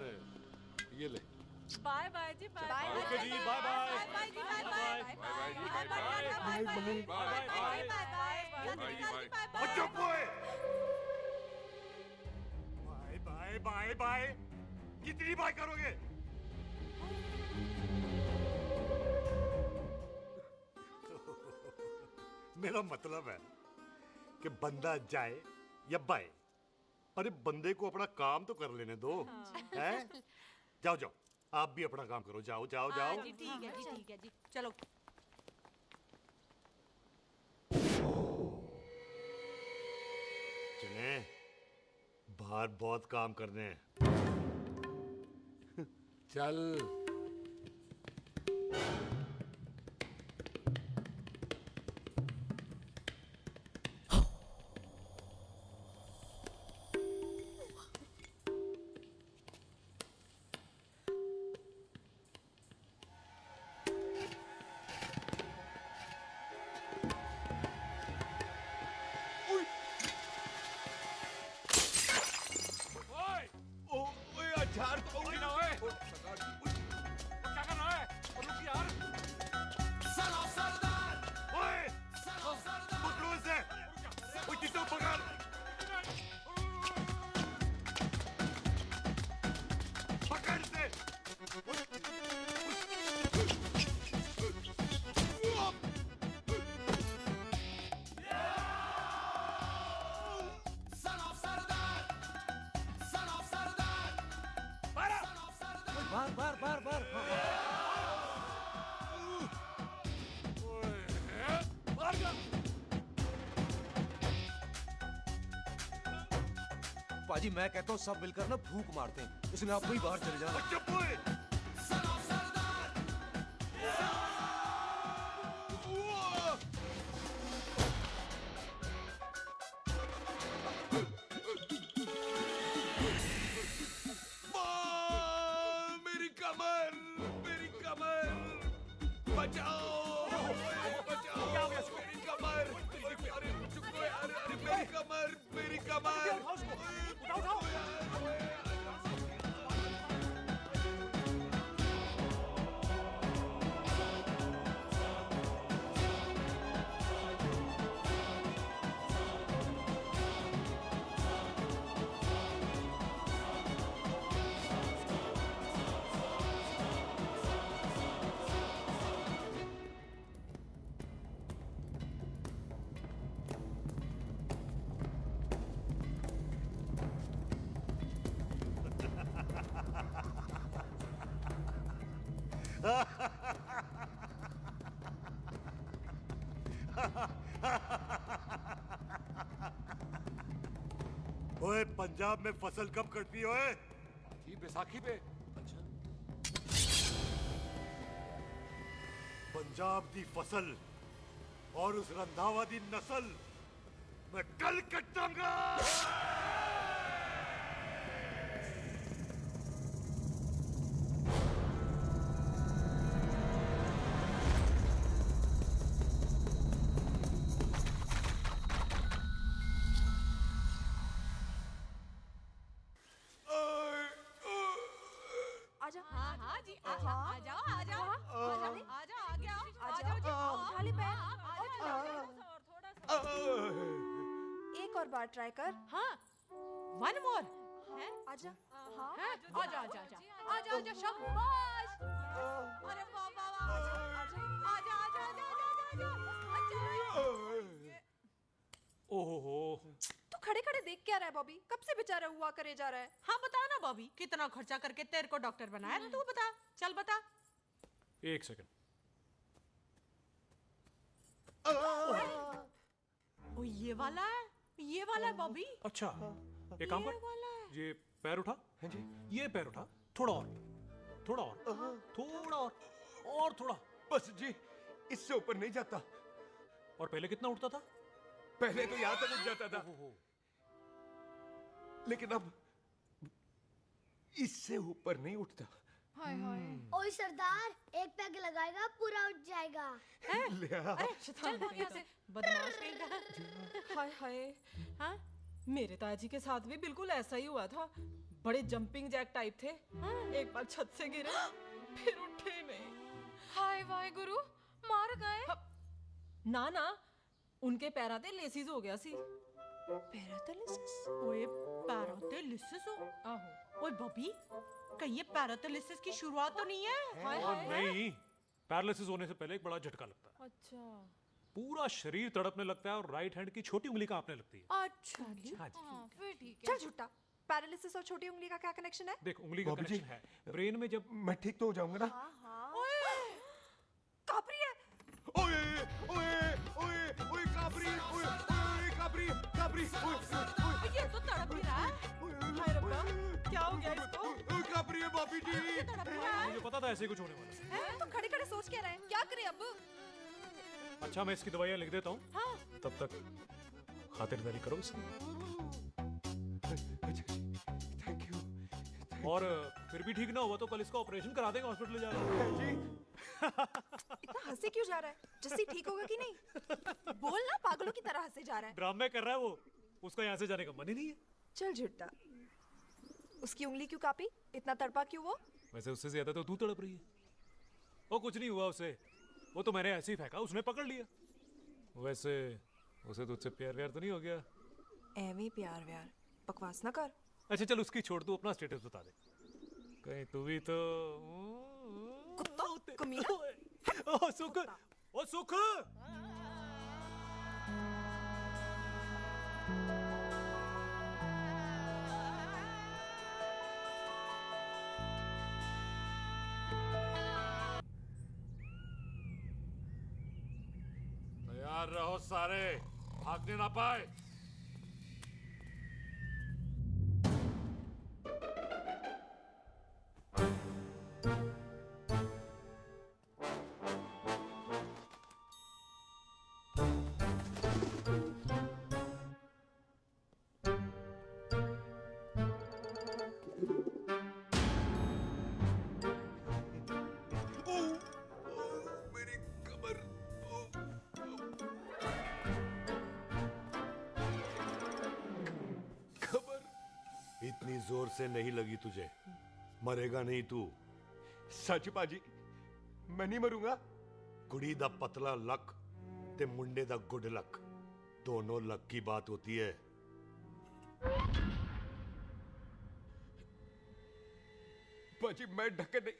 ये ले। बाय बाय जी, बाय बाय। ओके जी, बाय बाय। बाय बाय जी, बाय बाय। बाय बाय जी, बाय बाय। चुप हुए। Bye bye bye. कितनी बाय करोगे? मेरा मतलब है कि बंदा जाए या बाय, अरे बंदे को अपना काम तो कर लेने दो। हैं? जाओ जाओ, आप भी अपना काम करो, जाओ जाओ जाओ। जी ठीक है जी, ठीक है जी, चलो। चले, बाहर बहुत काम करने हैं। चल। अचार तो उंगली ना ओए। क्या कर रहा है? रुक यार। ओए, पकड़ो इसे। ओए किसको पकड़? पकड़ इसे। बार बार बार पाजी मैं कहता हूँ सब मिलकर ना फूंक मारते हैं, इसने आप ही बाहर चले जाना। चुप हुए। बचाओ मेरी कमर अरे चुप अरे मेरी कमर उठाओ ओए पंजाब में फसल कब कटती है ओए? ये बैसाखी पे। पंजाब दी फसल और उस रंधावा दी नस्ल मैं कल कटांगा। आजा हाँ हाँ जी आ जाओ आ जाओ आ जाओ आ जाओ आगे आओ आ जाओ जी उठा ले पैर एक और बार ट्राई कर। हाँ वन मोर है आजा हाँ आजा आजा आजा आजा आजा शाबाश अरे वाह वाह वाह आजा आजा आजा आजा आजा ओहो तू खड़े खड़े देख क्या रहा है बॉबी? कब से बेचारा हुआ करे जा रहा है? हाँ बता ना बॉबी, कितना खर्चा करके तेरे को डॉक्टर बनाया? तू बता, चल बता। एक सेकंड। ओ ये वाला है बॉबी। अच्छा एक काम कर, ये पैर उठा। हाँ जी। ये पैर उठा, थोड़ा और थोड़ा और थोड़ा। बस जी, इससे ऊपर नहीं जाता। और पहले कितना उठता था? पहले तो यहाँ तक उठ जाता था, लेकिन अब इससे ऊपर नहीं उठता। हाय हाय। ओए सरदार, एक पैग लगाएगा पूरा उठ जाएगा। चल भाग यहाँ से, बदमाश कहीं का। हाय हाय। हाँ मेरे ताजी के साथ भी बिल्कुल ऐसा ही हुआ था। बड़े जंपिंग जैक टाइप थे। एक बार छत से गिरे फिर उठे नहीं। हाय वाहे गुरु, मार गए? ना ना, उनके पैराते लेसिस हो गया सी। पैरालिसिस? ओए पैरालिसिस हो? आहो। ओए बॉबी, कहीं ये पैरालिसिस की शुरुआत तो नहीं है? हाय हाय। नहीं, पैरालिसिस होने से पहले एक बड़ा झटका लगता है। अच्छा। पूरा शरीर तड़पने लगता है और राइट हैंड की छोटी उंगली कांपने लगती है। अच्छा जी। हाँ जी। फिर ठीक है। चल झूठा, पैरालिसिस और छोटी उंगली का क्या कनेक्शन है? देख, उंगली का कनेक्शन है ब्रेन में। जब मैं ठीक तो हो जाऊंगा ना? ओए कापरी है। ओए ओए ओए ओए कापरी, ओए ओए कापरी कापरी, ओए ये तो तड़प ही रहा है। हाय रब्बा, क्या हो गया इसको? ओए कापरी है बाबी जी। मुझे पता था ऐसे कुछ होने वाला है। तुम खड़े खड़े सोच क्या रहे हैं? क्या करें अब? अच्छा, मैं इसकी दवाइयाँ लिख देता हूँ। हाँ। तब तक खातिरदारी करो इसकी। Thank you. और फिर भी ठीक ना हुआ तो कल इसका ऑपरेशन करा देंगे हॉस्पिटल जाकर। इतना हंसे क्यों जा रहा है? जस्सी ठीक होगा कि नहीं? बोल ना, पागलों की तरह हंसे जा रहा है। ड्रामे कर रहा है वो, उसका यहाँ से जाने का मन ही नहीं है। चल झुट्टा, उसकी उंगली क्यों कापी? इतना तड़पा क्यों वो? वैसे उससे ज्यादा तो तू तड़प रही है। वो कुछ नहीं हुआ उसे, वो तो मैंने ऐसे ही फेंका, उसने पकड़ लिया। वैसे उसे तुझसे प्यार व्यार तो नहीं हो गया? एਵੇਂ प्यार व्यार बकवास ना कर। अच्छा चल उसकी छोड़, तू अपना स्टेटस बता दे। कहीं तू भी तो कुत्ता कमीना। ओ सुख, ओ सुख। तैयार रहो सारे, भागने ना पाए। मेरी इतनी जोर से नहीं लगी तुझे, मरेगा नहीं तू। सच पाजी, मैं नहीं मरूंगा। कुड़ी दा पतला लक ते मुंडे दा गुड लक, दोनों लक की बात होती है। पाजी मैं ढक्कन नहीं,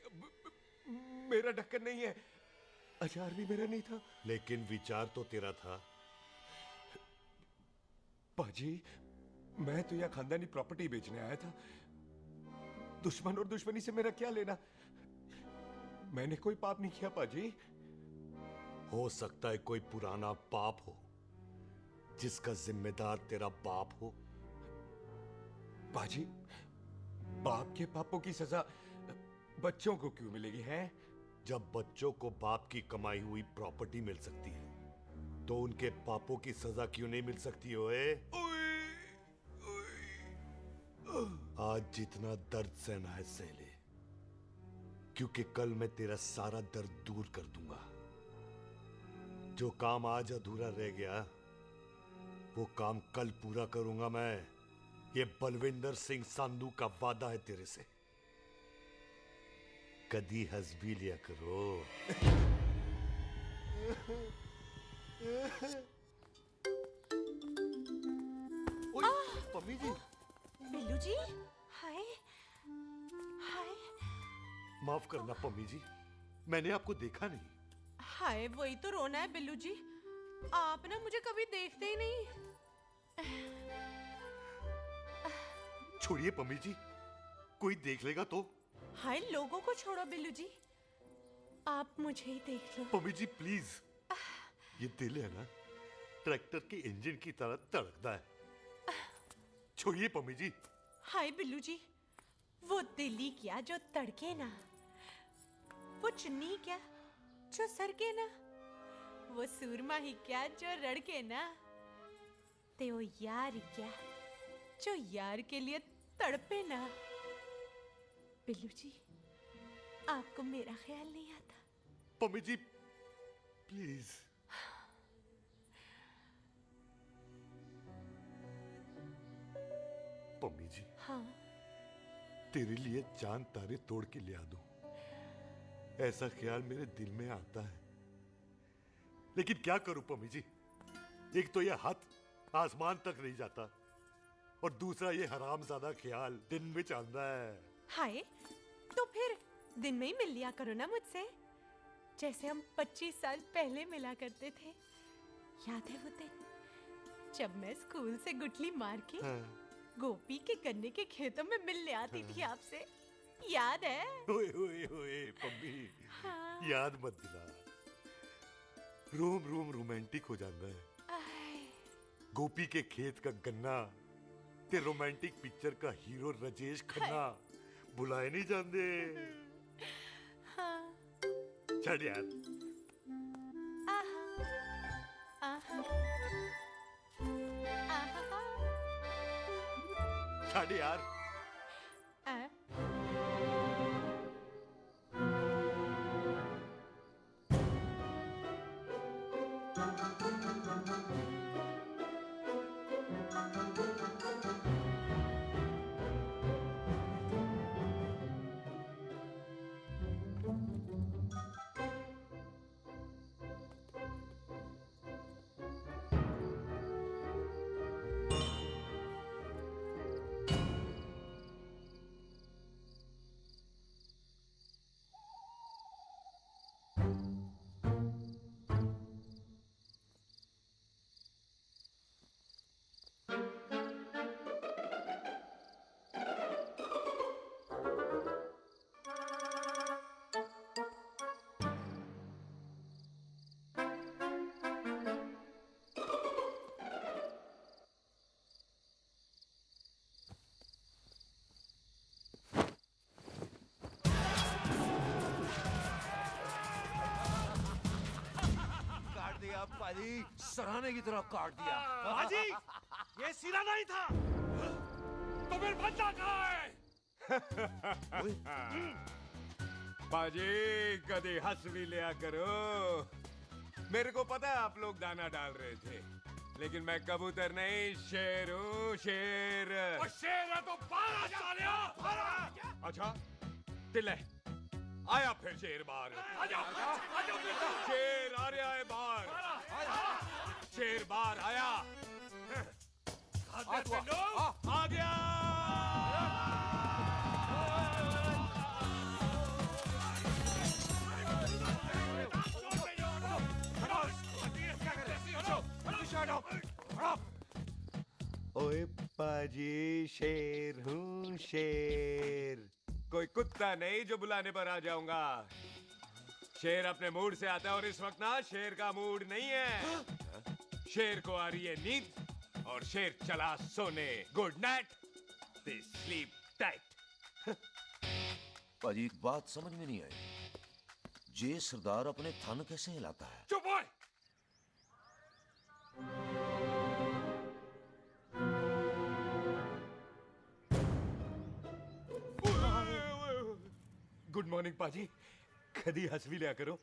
मेरा ढक्कन नहीं है, अचार भी मेरा नहीं था। लेकिन विचार तो तेरा था। पाजी मैं तो यह खानदानी प्रॉपर्टी बेचने आया था, दुश्मन और दुश्मनी से मेरा क्या लेना। मैंने कोई पाप नहीं किया पाजी। हो सकता है कोई पुराना पाप हो जिसका जिम्मेदार तेरा बाप हो। पाजी बाप के पापों की सजा बच्चों को क्यों मिलेगी है? जब बच्चों को बाप की कमाई हुई प्रॉपर्टी मिल सकती है तो उनके पापों की सजा क्यों नहीं मिल सकती? ओए आज जितना दर्द सहना है सह ले, क्योंकि कल मैं तेरा सारा दर्द दूर कर दूंगा। जो काम आज अधूरा रह गया वो काम कल पूरा करूंगा मैं। ये बलविंदर सिंह संधू का वादा है तेरे से। कदी हंस भी लिया करो। मम्मी जी। बिल्लू जी, हाय हाय। माफ करना पम्मी जी, मैंने आपको देखा नहीं। हाय, वही तो रोना है बिल्लू जी, आप ना मुझे कभी देखते ही नहीं। छोड़िए पम्मी जी, कोई देख लेगा तो। हाय, लोगों को छोड़ो बिल्लू जी, आप मुझे ही देख लो। पम्मी जी प्लीज, ये दिल है ना ट्रैक्टर के इंजन की तरह धड़कता है। छोड़िए पम्मी जी। हाय बिल्लू जी, वो दिल ही क्या जो तड़के ना, वो चुन्नी क्या जो सरके ना, वो सूरमा ही क्या जो रड़के ना, ते वो यार ही क्या जो यार के लिए तड़पे ना। बिल्लू जी, आपको मेरा ख्याल नहीं आता? पम्मी जी प्लीज। पम्मी जी, हाँ, तेरे लिए चांद तारे तोड़ के ले आ दूं, ऐसा ख्याल मेरे दिल में आता है। लेकिन क्या करूं पम्मी जी, एक तो ये हाथ आसमान तक नहीं जाता और दूसरा ये हरामजादा ख्याल दिन में चांदा है। हाय, तो फिर दिन में ही मिल लिया करो ना मुझसे, जैसे हम 25 साल पहले मिला करते थे। याद है वो दिन जब मैं स्कूल से गुटली मार के गोपी के गन्ने के खेतों में मिलने आती थी आपसे, याद है? ओए ओए ओए पम्मी, हाँ। याद मत दिला, रोम रोम रोमांटिक हो जाता है। गोपी के खेत का गन्ना ते रोमांटिक पिक्चर का हीरो राजेश खन्ना बुलाए नहीं जाते। हाँ। छड़ यार। छड़ यार। पाजी, सराहने की तरह काट दिया। पाजी, ये सिरा नहीं था, तो फिर बंदा कहाँ है? पाजी कभी हंस भी लिया करो। मेरे को पता है आप लोग दाना डाल रहे थे, लेकिन मैं कबूतर नहीं शेर हूँ, हूँ शेर। और शेर है तो 12 सालिया। अच्छा तिले आया फिर शेर बाहर। शेर आ रहा है बाहर। शेर बाहर आया। आ गया। ओए पाजी शेर हूँ शेर। कोई कुत्ता नहीं जो बुलाने पर आ जाऊंगा। शेर अपने मूड से आता है और इस वक्त ना शेर का मूड नहीं है। शेर को आ रही है नींद और शेर चला सोने। Good night. They sleep tight. पाजी एक बात समझ में नहीं आई, जे सरदार अपने थन कैसे हिलाता है? चुप हो। गुड मॉर्निंग पाजी। कभी हंस भी लिया करो।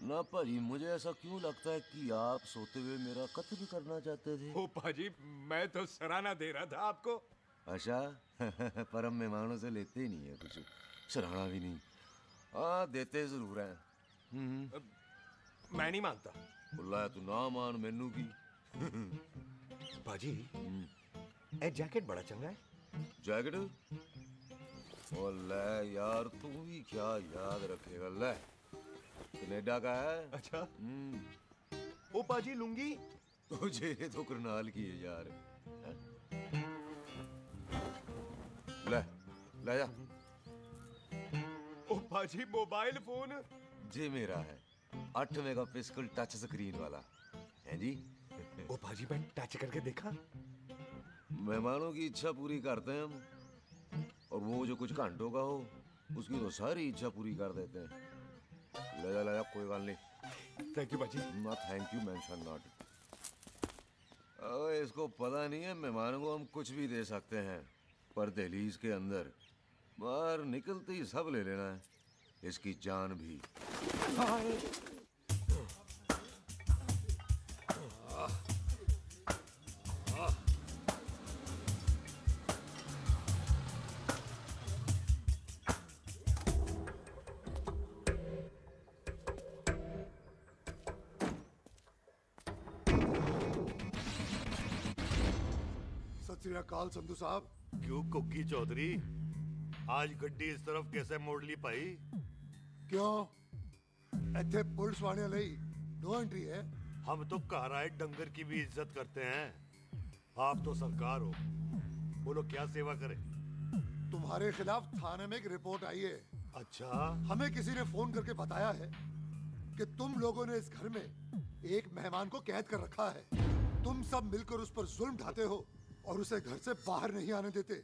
ना पाजी, मुझे ऐसा क्यों लगता है कि आप सोते हुए मेरा कत्ल करना चाहते थे? ओ पाजी, मैं तो सराहना दे रहा था आपको। अच्छा पर हम मेहमानों से लेते ही नहीं है कुछ, सराहना भी नहीं। हाँ देते जरूर हैं। मैं नहीं मानता। बुलाया तू ना मान मैनू की। पाजी ए जैकेट बड़ा चंगा है। जैकेट? ओ ले यार, तू भी क्या याद रखेगा। ले कनेडा का है। अच्छा। ओ पाजी लुंगी? तुझे तो करनाल की है यार। ले ले जा। ओ पाजी मोबाइल फोन? जी मेरा है, 8 मेगापिक्सल टच स्क्रीन वाला है जी। ओ पाजी मैं टच करके देखा। मेहमानों की इच्छा पूरी करते हैं हम, और वो जो कुछ घंटों का हो उसकी तो सारी इच्छा पूरी कर देते हैं। ले जा कोई बात नहीं। थैंक यू पाजी। ना थैंक यू मेंशन नॉट। इसको पता नहीं है मेहमानों को हम कुछ भी दे सकते हैं, पर दहलीज के अंदर बाहर निकलते ही सब ले लेना है, इसकी जान भी। सत श्री अकाल संधू साहब। क्यों कुक्की चौधरी, आज गड्डी इस तरफ कैसे मोड़ ली पाई? क्यों इतने पुलिस वाले ਲਈ नो एंट्री है? हम तो घर आए डंगर की भी इज्जत करते हैं। आप तो सरकार हो, बोलो क्या सेवा करें? तुम्हारे खिलाफ थाने में एक रिपोर्ट आई है। अच्छा? हमें किसी ने फोन करके बताया है कि तुम लोगों ने इस घर में एक मेहमान को कैद कर रखा है। तुम सब मिलकर उस पर जुल्म ढाते हो और उसे घर से बाहर नहीं आने देते।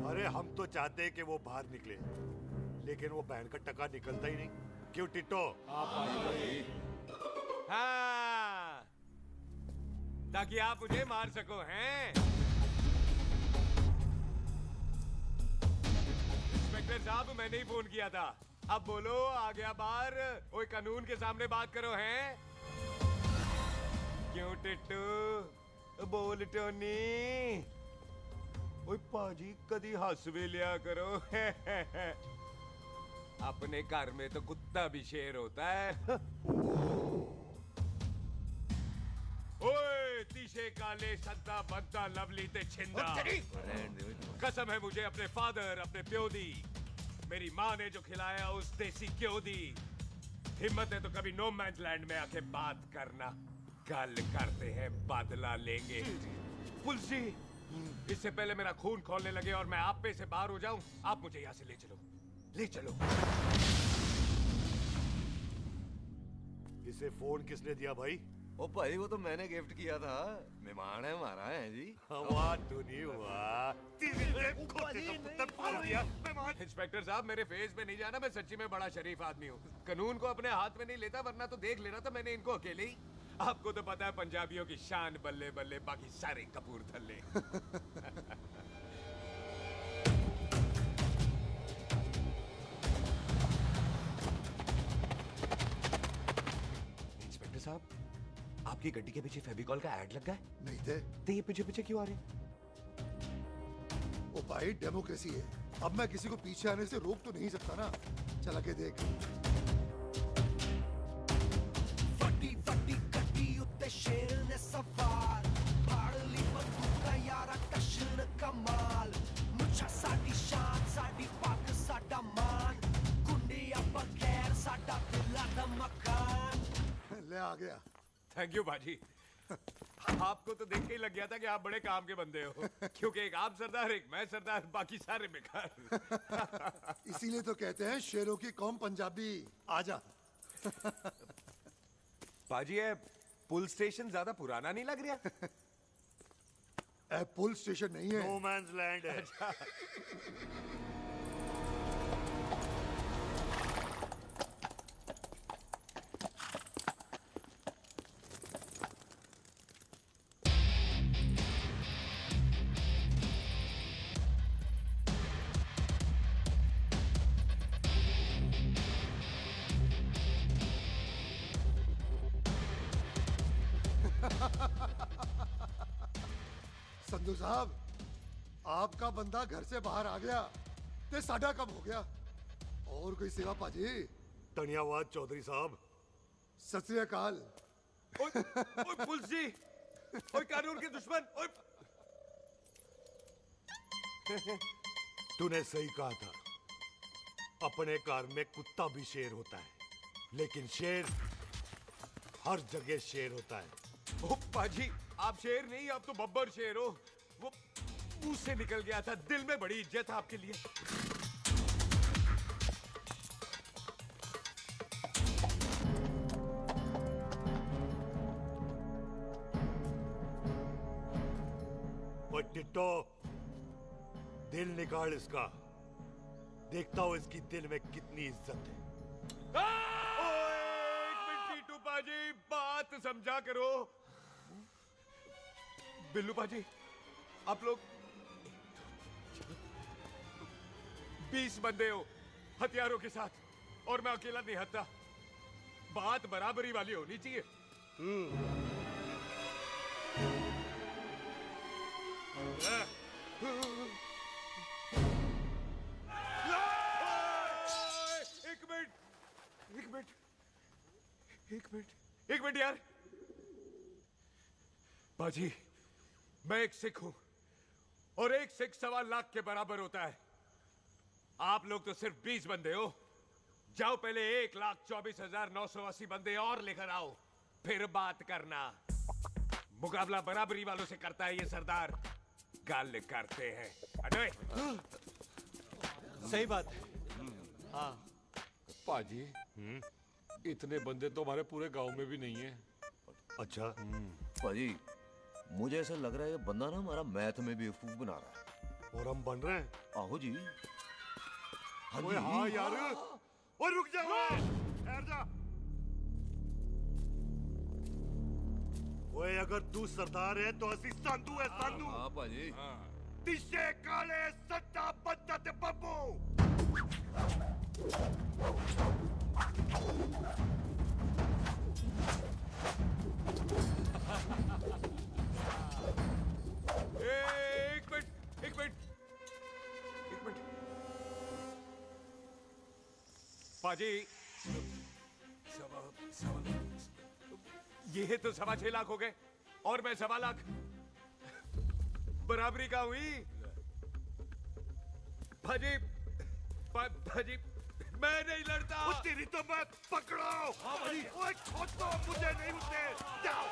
अरे हम तो चाहते हैं कि वो बाहर निकले, लेकिन वो बहन का टका निकलता ही नहीं। क्यों टिट्टो? हाँ, ताकि आप मुझे मार सको हैं। इंस्पेक्टर साहब मैंने ही फोन किया था। अब बोलो आ गया बाहर। ओए कानून के सामने बात करो हैं। क्यों टिट्टू? बोल टोनी। ओए पाजी कदी हंस भी लिया करो। अपने घर में तो कुत्ता भी शेर होता है। ओए तीशे काले संता बनता लवली ते छिंदा। कसम है मुझे अपने फादर, अपने प्यो दी, मेरी माँ ने जो खिलाया उस देसी क्यों दी। हिम्मत है तो कभी नो मैंस लैंड में आके बात करना। कल करते हैं, बदला लेंगे। पुलसी, इससे पहले मेरा खून खोलने लगे और मैं आप पे से बाहर हो जाऊं, आप मुझे यहाँ से ले चलो, ले चलो। इसे फोन किसने दिया भाई? ओ भाई वो तो मैंने गिफ्ट किया था। मेहमान है हमारा है जी। वाह टोनी वाह। इंस्पेक्टर साहब मेरे फेस पे नहीं जाना, मैं सच्ची में बड़ा शरीफ आदमी हूँ। कानून को अपने हाथ में नहीं लेता, वरना तो देख लेना था मैंने इनको अकेले ही। आपको तो पता है पंजाबियों की शान बल्ले बल्ले, बाकी सारे कपूरथल्ले। इंस्पेक्टर साहब आपकी गड्डी के पीछे फेविकॉल का ऐड लग गया है? नहीं थे। तो ये पीछे पीछे क्यों आ रहे? भाई डेमोक्रेसी है। अब मैं किसी को पीछे आने से रोक तो नहीं सकता ना। चल के देख। फटी फटी कटी उत्ते शेर ने सवार फाड़ ली बंदूक का यारा टशन कमाल मुझा साडी शान साडी पाक साडा मान गुंडिया बगैर साडा दिला दा मकान। ले आ गया। थैंक यू बाजी। आपको तो देख के ही लग गया था कि आप बड़े काम के बंदे हो, क्योंकि एक आप सरदार, एक मैं सरदार, बाकी सारे बेकार। इसीलिए तो कहते हैं शेरों की कौम पंजाबी। आजा। बाजी ये पुल स्टेशन ज्यादा पुराना नहीं लग रहा? पुल स्टेशन नहीं है, नो मैंस लैंड है। संधू साहब, आपका बंदा घर से बाहर आ गया ते साडा कम हो गया। और कोई सेवा पाजी? धन्यवाद चौधरी साहब। सत श्री अकाल। ओए पुलिस जी, ओए कानून के दुश्मन, ओए। तूने सही कहा था, अपने घर में कुत्ता भी शेर होता है, लेकिन शेर हर जगह शेर होता है। ओ पाजी, आप शेर नहीं, आप तो बब्बर शेर हो। वो मुंह से निकल गया था, दिल में बड़ी इज्जत है आपके लिए। और टिट्टो, दिल निकाल इसका, देखता हूं इसकी दिल में कितनी इज्जत है। एक मिनट टीटू पाजी, बात समझा करो। बिल्लू पाजी, आप लोग 20 बंदे हो हथियारों के साथ, और मैं अकेला नहीं हत्या। बात बराबरी वाली होनी चाहिए। एक मिनट यार। बाजी, मैं एक सिख हूं, और एक सिख 1.25 लाख के बराबर होता है। आप लोग तो सिर्फ 20 बंदे हो। जाओ पहले 1,24,980 बंदे और लेकर आओ, फिर बात करना। मुकाबला बराबरी वालों से करता है ये सरदार, गाल करते हैं। अरे सही बात है। हाँ पाजी, इतने बंदे तो हमारे पूरे गांव में भी नहीं है। अच्छा पाजी, मुझे ऐसा लग रहा है ये बंदा ना हमारा मैथ में बेवकूफ बना रहा है। और हम बन रहे हैं? आहो जी। हाँ ओए जी। हाँ यार, ओए रुक जा, ठहर जा। ओए अगर तू सरदार है तो असी संधू है, संधू। हाँ पाजी। तिशे काले सट्टा बद्दा ते बब्बू। एक मिनट पाजी, ये तो 6.25 लाख हो गए, और मैं 1.25 लाख। बराबरी का हुई भाजी। भाजी, मैं नहीं लड़ता। तेरी तो मैं पकड़ो। हाँ भाजी। ओए खोद दो, मुझे नहीं उठने। जाओ।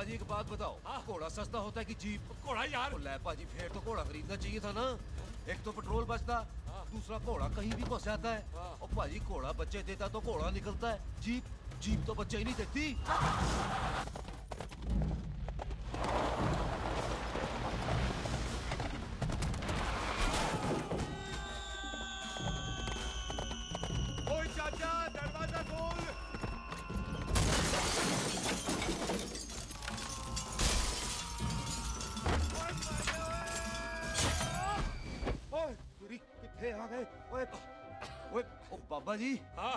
पाजी एक बात बताओ, घोड़ा सस्ता होता है कि जीप? घोड़ा यार। ले पाजी फिर तो घोड़ा खरीदना चाहिए था ना। एक तो पेट्रोल बचता, दूसरा घोड़ा कहीं भी घुस जाता है। और पाजी घोड़ा बच्चे देता तो घोड़ा निकलता है, जीप तो बच्चे ही नहीं देती। ओए चाचा, दरवाजा खोल। कितने आ गए? ओए ओ बाबा जी,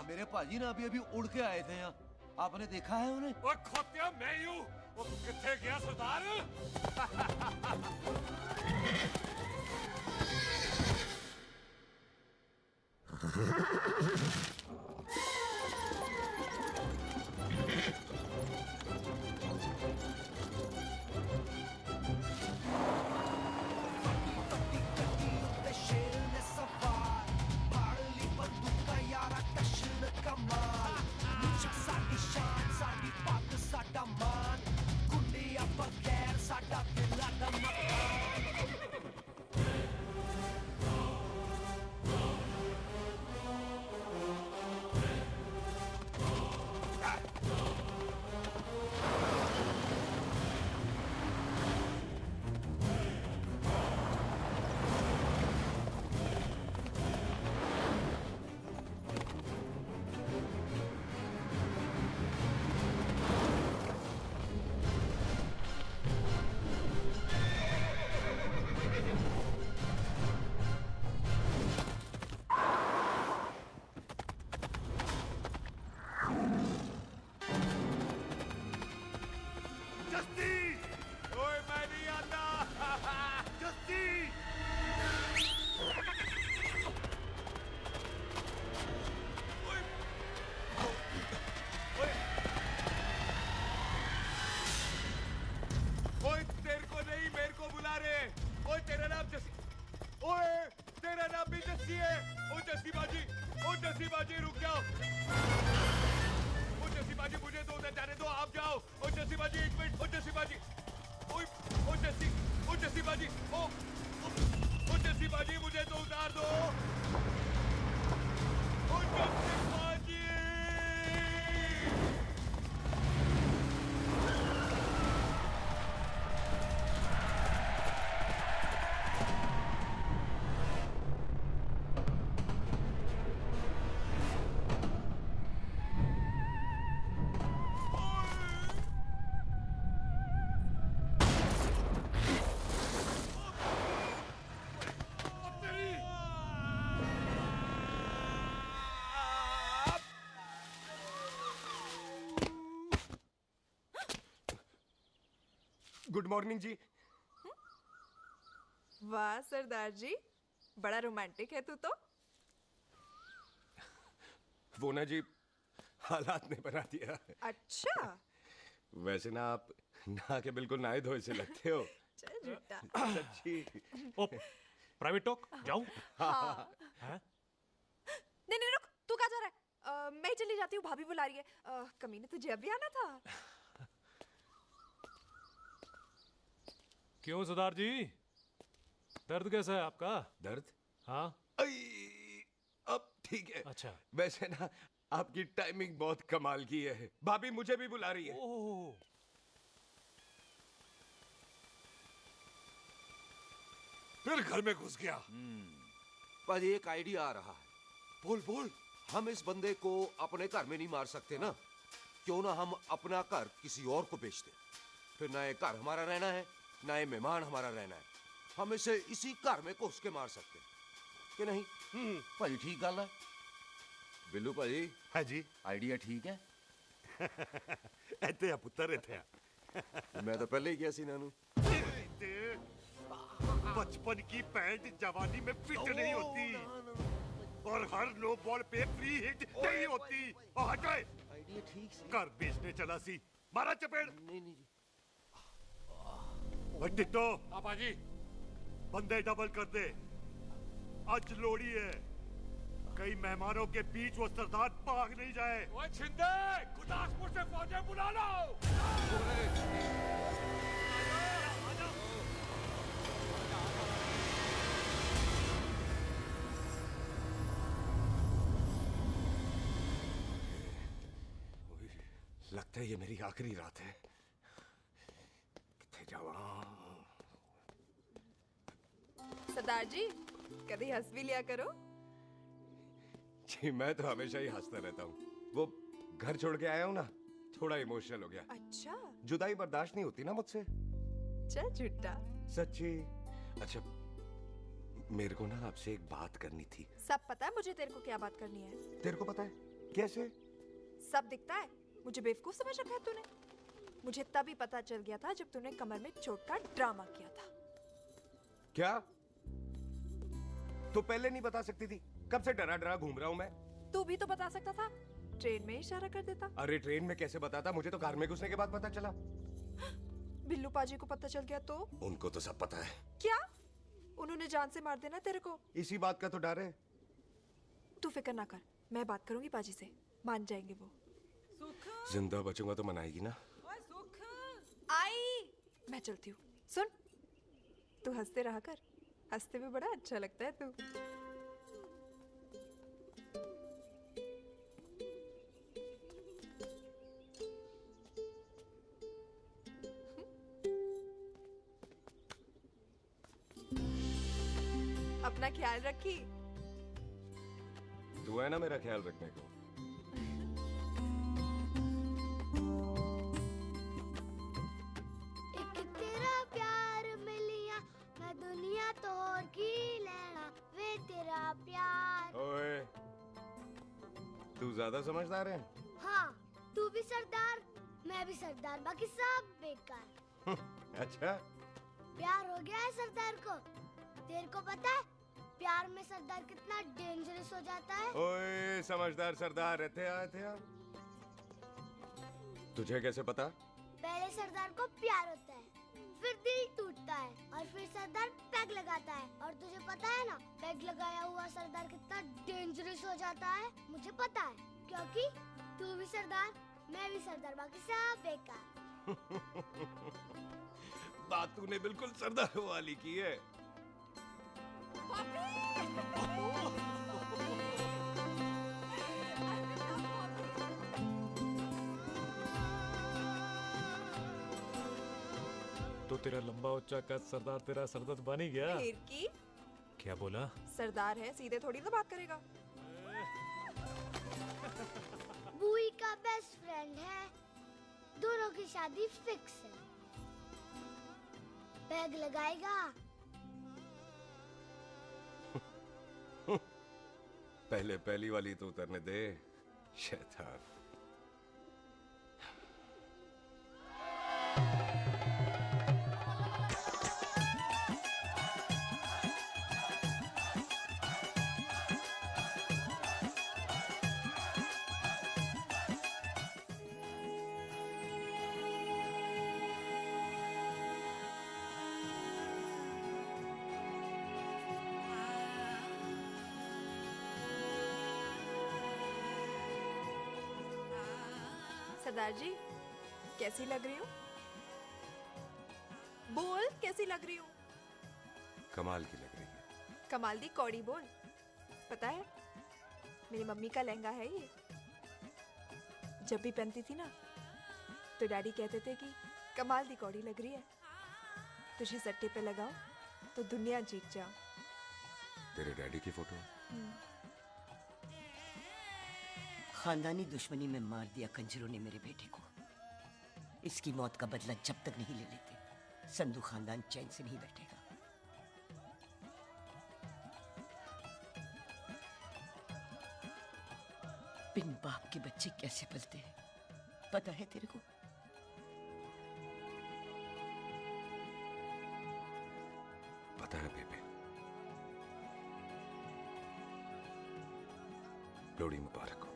मेरे पाजी ना अभी उड़ के आए थे यहाँ, आपने देखा है उन्हें? ओए खोतिया, मैं ही हूँ। वो कितने गया सरदार? गुड मॉर्निंग जी। वाह सरदार जी, बड़ा रोमांटिक है तू तो। वो ना जी, हालात ने बना दिया। अच्छा। वैसे ना आप नहा के बिल्कुल नहाए धोए से लगते हो। चल झूठा। सच्ची। ओ, प्राइवेट टॉक जाऊं? हाँ। हैं? नहीं नहीं रुक, तू कहाँ जा रहा है? मैं ही चली जाती हूँ, भाभी बुला रही है। कमीने तुझे अभी आना था। क्यों सरदार जी, दर्द कैसा है आपका? दर्द? हाँ। अब ठीक है। अच्छा। वैसे ना आपकी टाइमिंग बहुत कमाल की है। भाभी मुझे भी बुला रही है। ओह। फिर घर में घुस गया। पाजी एक आइडिया आ रहा है। बोल बोल। हम इस बंदे को अपने घर में नहीं मार सकते ना, क्यों ना हम अपना घर किसी और को बेच दें। फिर ना ये घर हमारा रहना है, ना ये मेहमान हमारा रहना है। हम इसे इसी घर में घुस के मार सकते कि नहीं? भाजी ठीक गल है। बिल्लू भाजी। हाँ जी। आइडिया ठीक है। ऐते पुत्र ऐते। मैं तो पहले ही गया सी नानू। बचपन की पैंट जवानी में फिट नहीं होती और हर नो बॉल पे फ्री हिट नहीं होती। और हटाए। आइडिया ठीक से। घर बेचने चला सी, मारा चपेड़। नहीं नहीं जी। टिट्टो। आपा जी। बंदे डबल कर दे, आज लोड़ी है। कई मेहमानों के बीच वो सरदार भाग नहीं जाए। ओए छिंदे, गुरदासपुर से फौजें बुला लो। लगता है ये मेरी आखिरी रात है। किथे जावा? सरदार जी, कभी हंस भी लिया करो। जी मैं तो हमेशा ही हंसता रहता हूँ। वो घर छोड़ के आया हूँ ना, थोड़ा इमोशनल हो गया। अच्छा, जुदाई बर्दाश्त नहीं होती ना मुझसे। चल झूठा। सच्ची। अच्छा, मेरे को ना आपसे एक बात करनी थी। सब पता है मुझे तेरे को क्या बात करनी है। तेरे को पता है? कैसे? सब दिखता है। मुझे बेवकूफ समझ रखा है तूने। मुझे तभी पता चल गया था जब तूने कमर में चोट का ड्रामा किया था। क्या? तो पहले नहीं बता सकती थी? कब से डरा डरा घूम रहा हूँ मैं। तू भी तो बता सकता था, ट्रेन में इशारा कर देता। अरे ट्रेन में कैसे बताता? मुझे तो कार में घुसने के बाद पता चला। बिल्लू पाजी को पता चल गया तो? उनको तो सब पता है। क्या? उन्होंने जान से मार देना तेरे को। इसी बात का तो डर है। तू फिक्र ना कर, मैं बात करूंगी पाजी से, मान जाएंगे वो। जिंदा बचूंगा तो मनाएगी ना? आई, मैं चलती हूँ। सुन, तू हंसते रहा कर, हंसते में बड़ा अच्छा लगता है तू। अपना ख्याल रखी। तू है ना मेरा ख्याल रखने को। एक तेरा प्यार मिलिया, मैं दुनिया तोड़ की लेना, वे तेरा प्यार। ओए, तू ज्यादा समझदार है। हाँ, तू भी सरदार, मैं भी सरदार, बाकी सब बेकार। अच्छा, प्यार हो गया है सरदार को। तेरे को पता है प्यार में सरदार कितना डेंजरस हो जाता है? ओए समझदार सरदार रहते आते हैं। तुझे कैसे पता? पहले सरदार को प्यार होता है, फिर दिल टूटता है, और फिर सरदार पैग लगाता है। और तुझे पता है ना, पैग लगाया हुआ सरदार कितना डेंजरस हो जाता है? मुझे पता है, क्योंकि तू भी सरदार, मैं भी सरदार, बाकी सब बेकार। बात तूने बिल्कुल सरदार वाली की है। तो तेरा लंबा उच्चा कद सरदार तेरा सरदर्द बन ही गया। फिर की? क्या बोला? सरदार है, सीधे थोड़ी ना बात करेगा। बुई का बेस्ट फ्रेंड है, दोनों की शादी फिक्स है। पैग लगाएगा। पहले पहली वाली तो उतरने दे, शैतान। सरदार जी, कैसी लग रही हूँ? बोल, कैसी लग रही हूँ? कमाल की लग रही है। कमाल दी कौड़ी बोल। पता है, मेरी मम्मी का लहंगा है ये। जब भी पहनती थी ना, तो डैडी कहते थे कि कमाल दी कौड़ी लग रही है, तुझे सट्टे पे लगाओ तो दुनिया जीत जाओ। तेरे डैडी की फोटो? खानदानी दुश्मनी में मार दिया कंजरों ने मेरे बेटे को। इसकी मौत का बदला जब तक नहीं ले लेते, संधू खानदान चैन से नहीं बैठेगा। बिन बाप के बच्चे कैसे पलते हैं, पता है तेरे को? पता है बेबे। लोहड़ी मुबारक हो।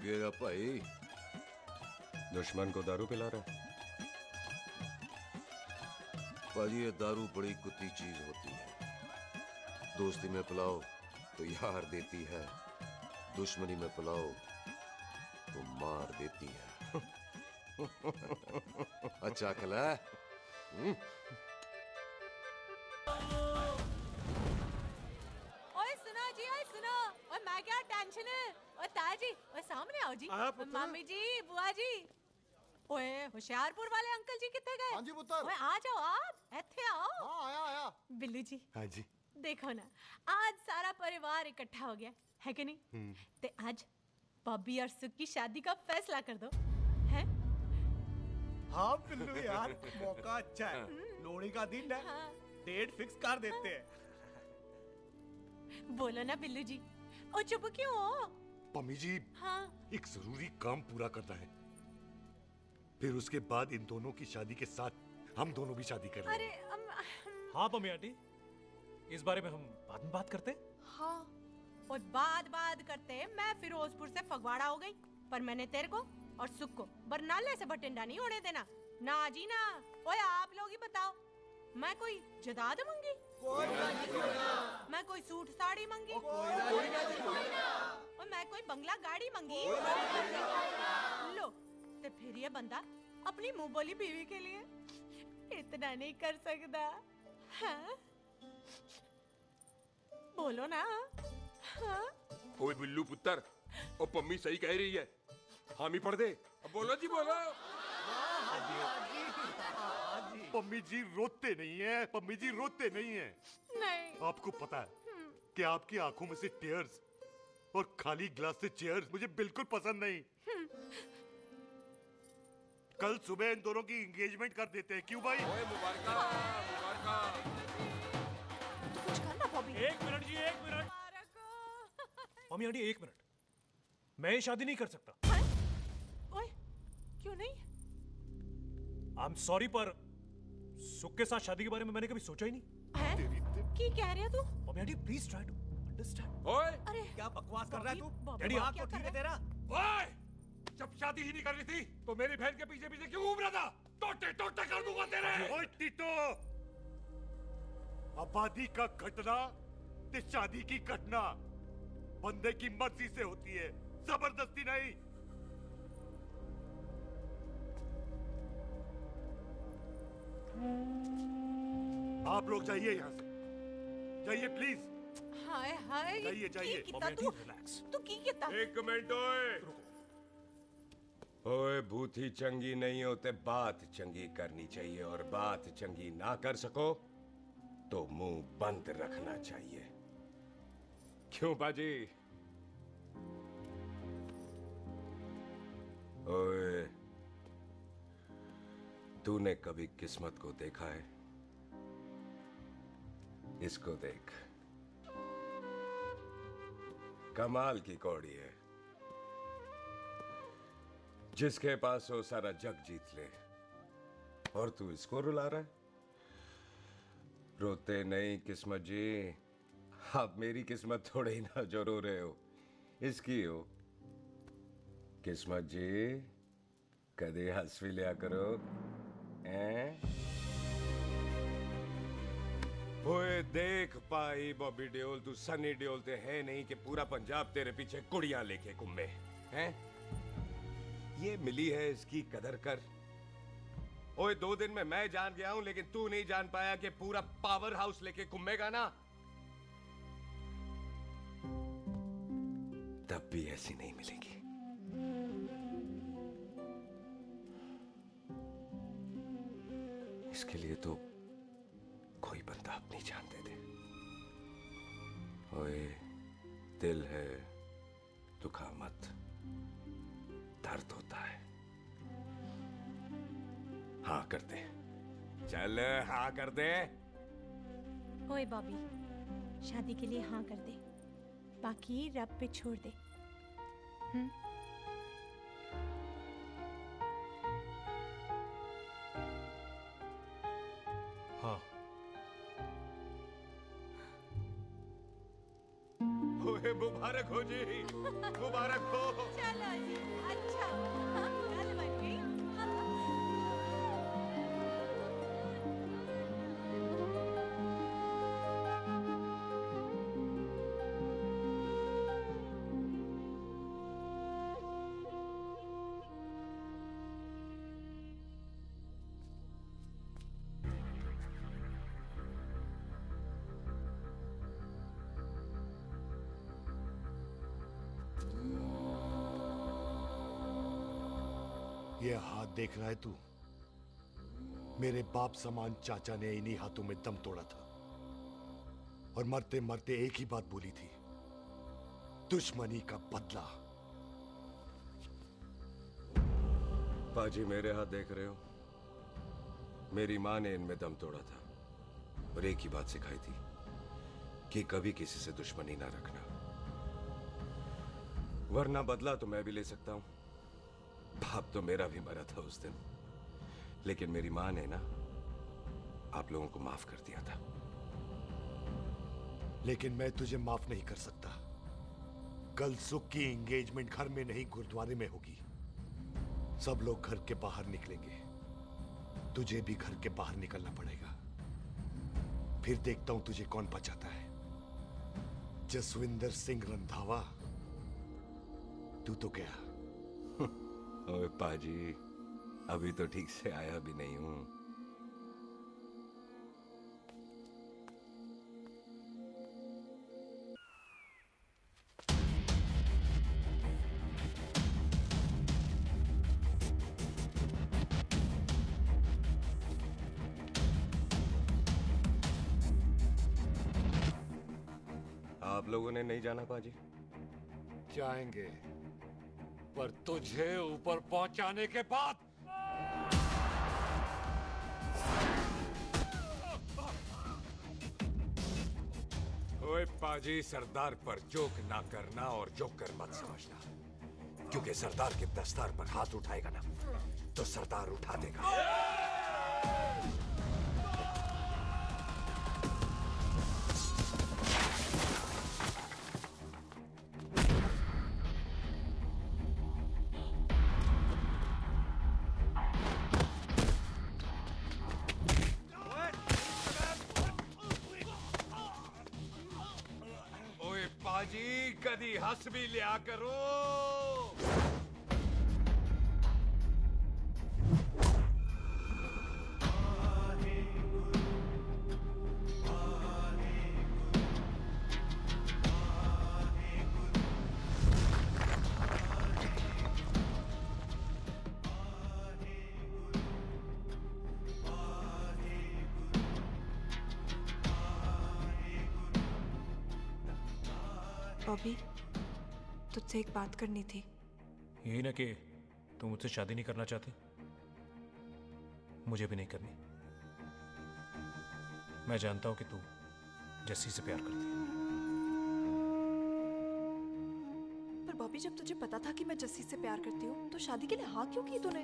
पिएगा भाई? दुश्मन को दारू पिला रहा है। भाजी ये दारू बड़ी कुत्ती चीज होती है। दोस्ती में पिलाओ तो यार देती है, दुश्मनी में पिलाओ तो मार देती है। अच्छा खिला है? ओए सुनो जी, ओए सुनो, ओए मैं क्या टेंशन है? ओए ताजी, ओए सामने आओ जी। आया पुत्र। मम्मी जी, बुआ जी। ओए होशियारपुर वाले अंकल जी कितने गए? हाँ जी पुत्र। ओए आ जाओ आप, इत्थे आओ। हाँ आया आया। बिल्लू जी, हाँ जी। देखो ना, आज सारा परिवार इकट्ठा हो गया है कि नहीं? ते आज बॉबी और सुख की शादी का फैसला कर दो, हैं? हाँ बिल्लू यार, मौका अच्छा है। लोहड़ी का दिन है, डेट फिक्स कर देते हैं। बोलो ना बिल्लू जी, ओ चुप क्यों हो? पम्मी जी, हाँ एक जरूरी काम पूरा करना है, फिर उसके बाद इन दोनों की शादी के साथ हम दोनों भी शादी कर लेंगे। अरे हाँ पम्मी आंटी, इस बारे में हम बाद में बात करते हैं। हाँ और बात करते मैं फिरोजपुर से फगवाड़ा हो गई, पर मैंने तेरे को और सुख को बरनाले से भटिंडा नहीं होने देना। ना जी ना। ओए आप लोग ही बताओ, मैं कोई जदाद मंगी? मैं कोई सूट साड़ी मंगी? और मैं कोई बंगला गाड़ी मंगी? लो तो फिर ये बंदा अपनी मुंह बोली बीवी के लिए इतना नहीं कर सकता, हाँ? बोलो ना। हाँ? ओए बिल्लू पुत्र, ओ पम्मी सही कह रही है, हामी पढ़ दे। अब बोलो जी बोलो। पम्मी जी रोते नहीं है, पम्मी जी रोते नहीं है। नहीं। आपको पता है कि आपकी आंखों में से टीयर्स और खाली ग्लास से चेयर्स मुझे बिल्कुल पसंद नहीं। कल सुबह इन दोनों की एंगेजमेंट कर देते हैं, क्यों भाई? कुछ करना बॉबी। एक मिनट जी, एक मिनट। मम्मी आंटी एक मिनट, मैं ये शादी नहीं कर सकता। ओए क्यों नहीं? आई एम सॉरी, पर सुख के साथ शादी के बारे में मैंने कभी सोचा ही नहीं। की कह रहे तू? Mummy aunty please try to understand. ओए अरे क्या बकवास कर रहा है तू? डैडी, दिमाग तो ठीक है तेरा? ओए जब शादी ही नहीं करनी थी तो मेरी बहन के पीछे पीछे क्यों घूम रहा था? टोटे टोटे कर दूंगा तेरे। ओए टीटो, आबादी का घटना ते शादी की घटना बंदे की मर्जी से होती है, जबरदस्ती नहीं। आप लोग जाइए यहाँ से, जाइए प्लीज। हाय हाय जाइए जाइए। तू की कितना? एक मिनट ओए। ओए भूथी चंगी नहीं होते, बात चंगी करनी चाहिए, और बात चंगी ना कर सको तो मुंह बंद रखना चाहिए। क्यों बाजी? ओए तूने कभी किस्मत को देखा है? इसको देख, कमाल की कौड़ी है, जिसके पास हो सारा जग जीत ले, और तू इसको रुला रहा है? रोते नहीं किस्मत जी, आप मेरी किस्मत थोड़े ही ना जो रो रहे हो, इसकी हो। किस्मत जी कदे हंस भी लिया करो, हैं? ओए देख पाई बॉबी देओल, तू सनी देओल ते है नहीं कि पूरा पंजाब तेरे पीछे कुड़ियां लेके घूमे हैं? ये मिली है, इसकी कदर कर। ओए 2 दिन में मैं जान गया हूं, लेकिन तू नहीं जान पाया कि पूरा पावर हाउस लेके घूमेगा ना, तब भी ऐसी नहीं मिलेगी। इसके लिए तो कोई बंदा अपनी जान दे दे। ओए दिल है, दुखा मत, दर्द होता है। हाँ कर दे, चल हाँ कर दे। ओए बॉबी, शादी के लिए हाँ कर दे, बाकी रब पे छोड़ दे। हाँ। ओए मुबारक मुबारक हो जी, मुबारक हो। चलो जी, अच्छा गल बन गई। ये हाथ देख रहा है तू? मेरे बाप समान चाचा ने इन्हीं हाथों में दम तोड़ा था और मरते मरते एक ही बात बोली थी, दुश्मनी का बदला। पाजी मेरे हाथ देख रहे हो? मेरी माँ ने इनमें दम तोड़ा था और एक ही बात सिखाई थी कि कभी किसी से दुश्मनी ना रखना, वरना बदला तो मैं भी ले सकता हूं। बाप तो मेरा भी मरा था उस दिन, लेकिन मेरी माँ ने ना आप लोगों को माफ कर दिया था। लेकिन मैं तुझे माफ नहीं कर सकता। कल सुख की एंगेजमेंट घर में नहीं गुरुद्वारे में होगी। सब लोग घर के बाहर निकलेंगे, तुझे भी घर के बाहर निकलना पड़ेगा। फिर देखता हूं तुझे कौन बचाता है। जसविंदर सिंह रंधावा, तू तो गया। ओए पाजी, अभी तो ठीक से आया भी नहीं हूं। आप लोगों ने नहीं जाना पाजी? जाएंगे, पर तुझे ऊपर पहुंचाने के बाद। ओए पाजी, सरदार पर जोक ना करना और जोकर मत समझना, क्योंकि सरदार के दस्तार पर हाथ उठाएगा ना तो सरदार उठा देगा। कदी हंस भी लिया करो। बॉबी, तुझसे एक बात करनी थी। यही ना कि तुम मुझसे शादी नहीं करना चाहती, मुझे भी नहीं करनी। मैं जानता हूं कि तू जस्सी से प्यार करती है। पर बॉबी, जब तुझे पता था कि मैं जस्सी से प्यार करती हूँ तो शादी के लिए हाँ क्यों की तूने?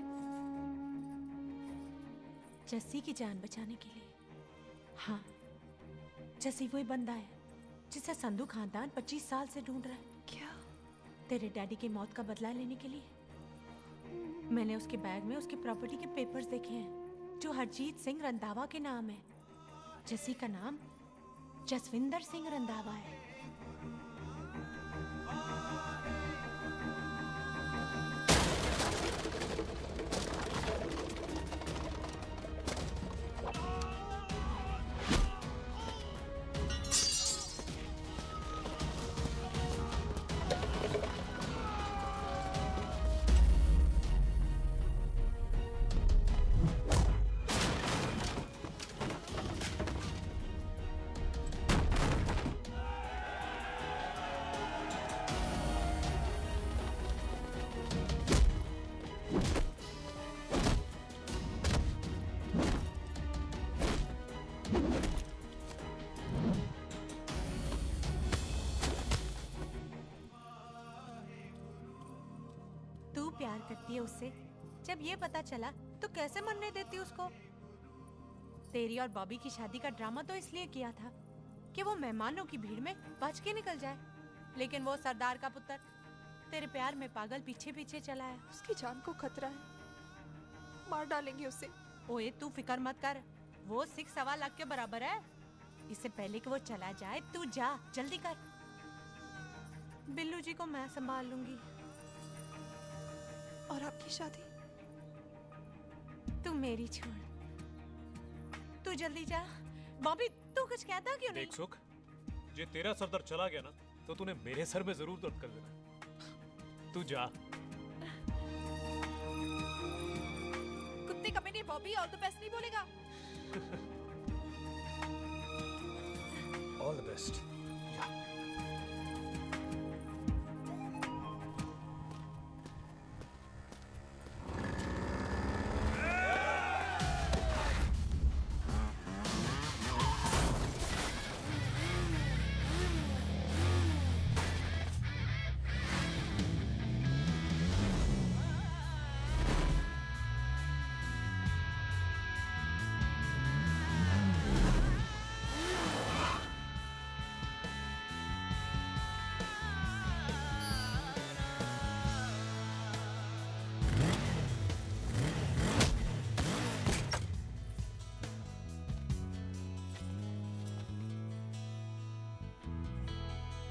जस्सी की जान बचाने के लिए। हाँ, जस्सी वही बंदा है जिसे संधू खानदान 25 साल से ढूंढ रहा है। क्या? तेरे डैडी की मौत का बदला लेने के लिए। मैंने उसके बैग में उसकी प्रॉपर्टी के पेपर्स देखे हैं जो हरजीत सिंह रंधावा के नाम है। जस्सी का नाम जसविंदर सिंह रंधावा है। प्यार करती है उससे। जब ये पता चला तो कैसे मरने देती उसको? तेरी और बॉबी की शादी का ड्रामा तो इसलिए किया था कि वो मेहमानों की भीड़ में बच के निकल जाए, लेकिन वो सरदार का पुत्र तेरे प्यार में पागल पीछे पीछे चला है। उसकी जान को खतरा है, मार डालेंगे उसे। ओए तू फिक्र मत कर, वो 6.25 लाख के बराबर है। इससे पहले कि वो चला जाए तू जा, जल्दी कर। बिल्लू जी को मैं संभाल लूंगी। और आपकी शादी? तू मेरी छोड़, तू जल्दी जा। बॉबी तू कुछ कहता क्यों नहीं? देख सुख, जे तेरा सरदार चला गया ना तो तूने मेरे सर में जरूर दर्द कर देना। तू जा। कुत्ते कमीने बॉबी ऑल द बेस्ट नहीं बोलेगा। All the best.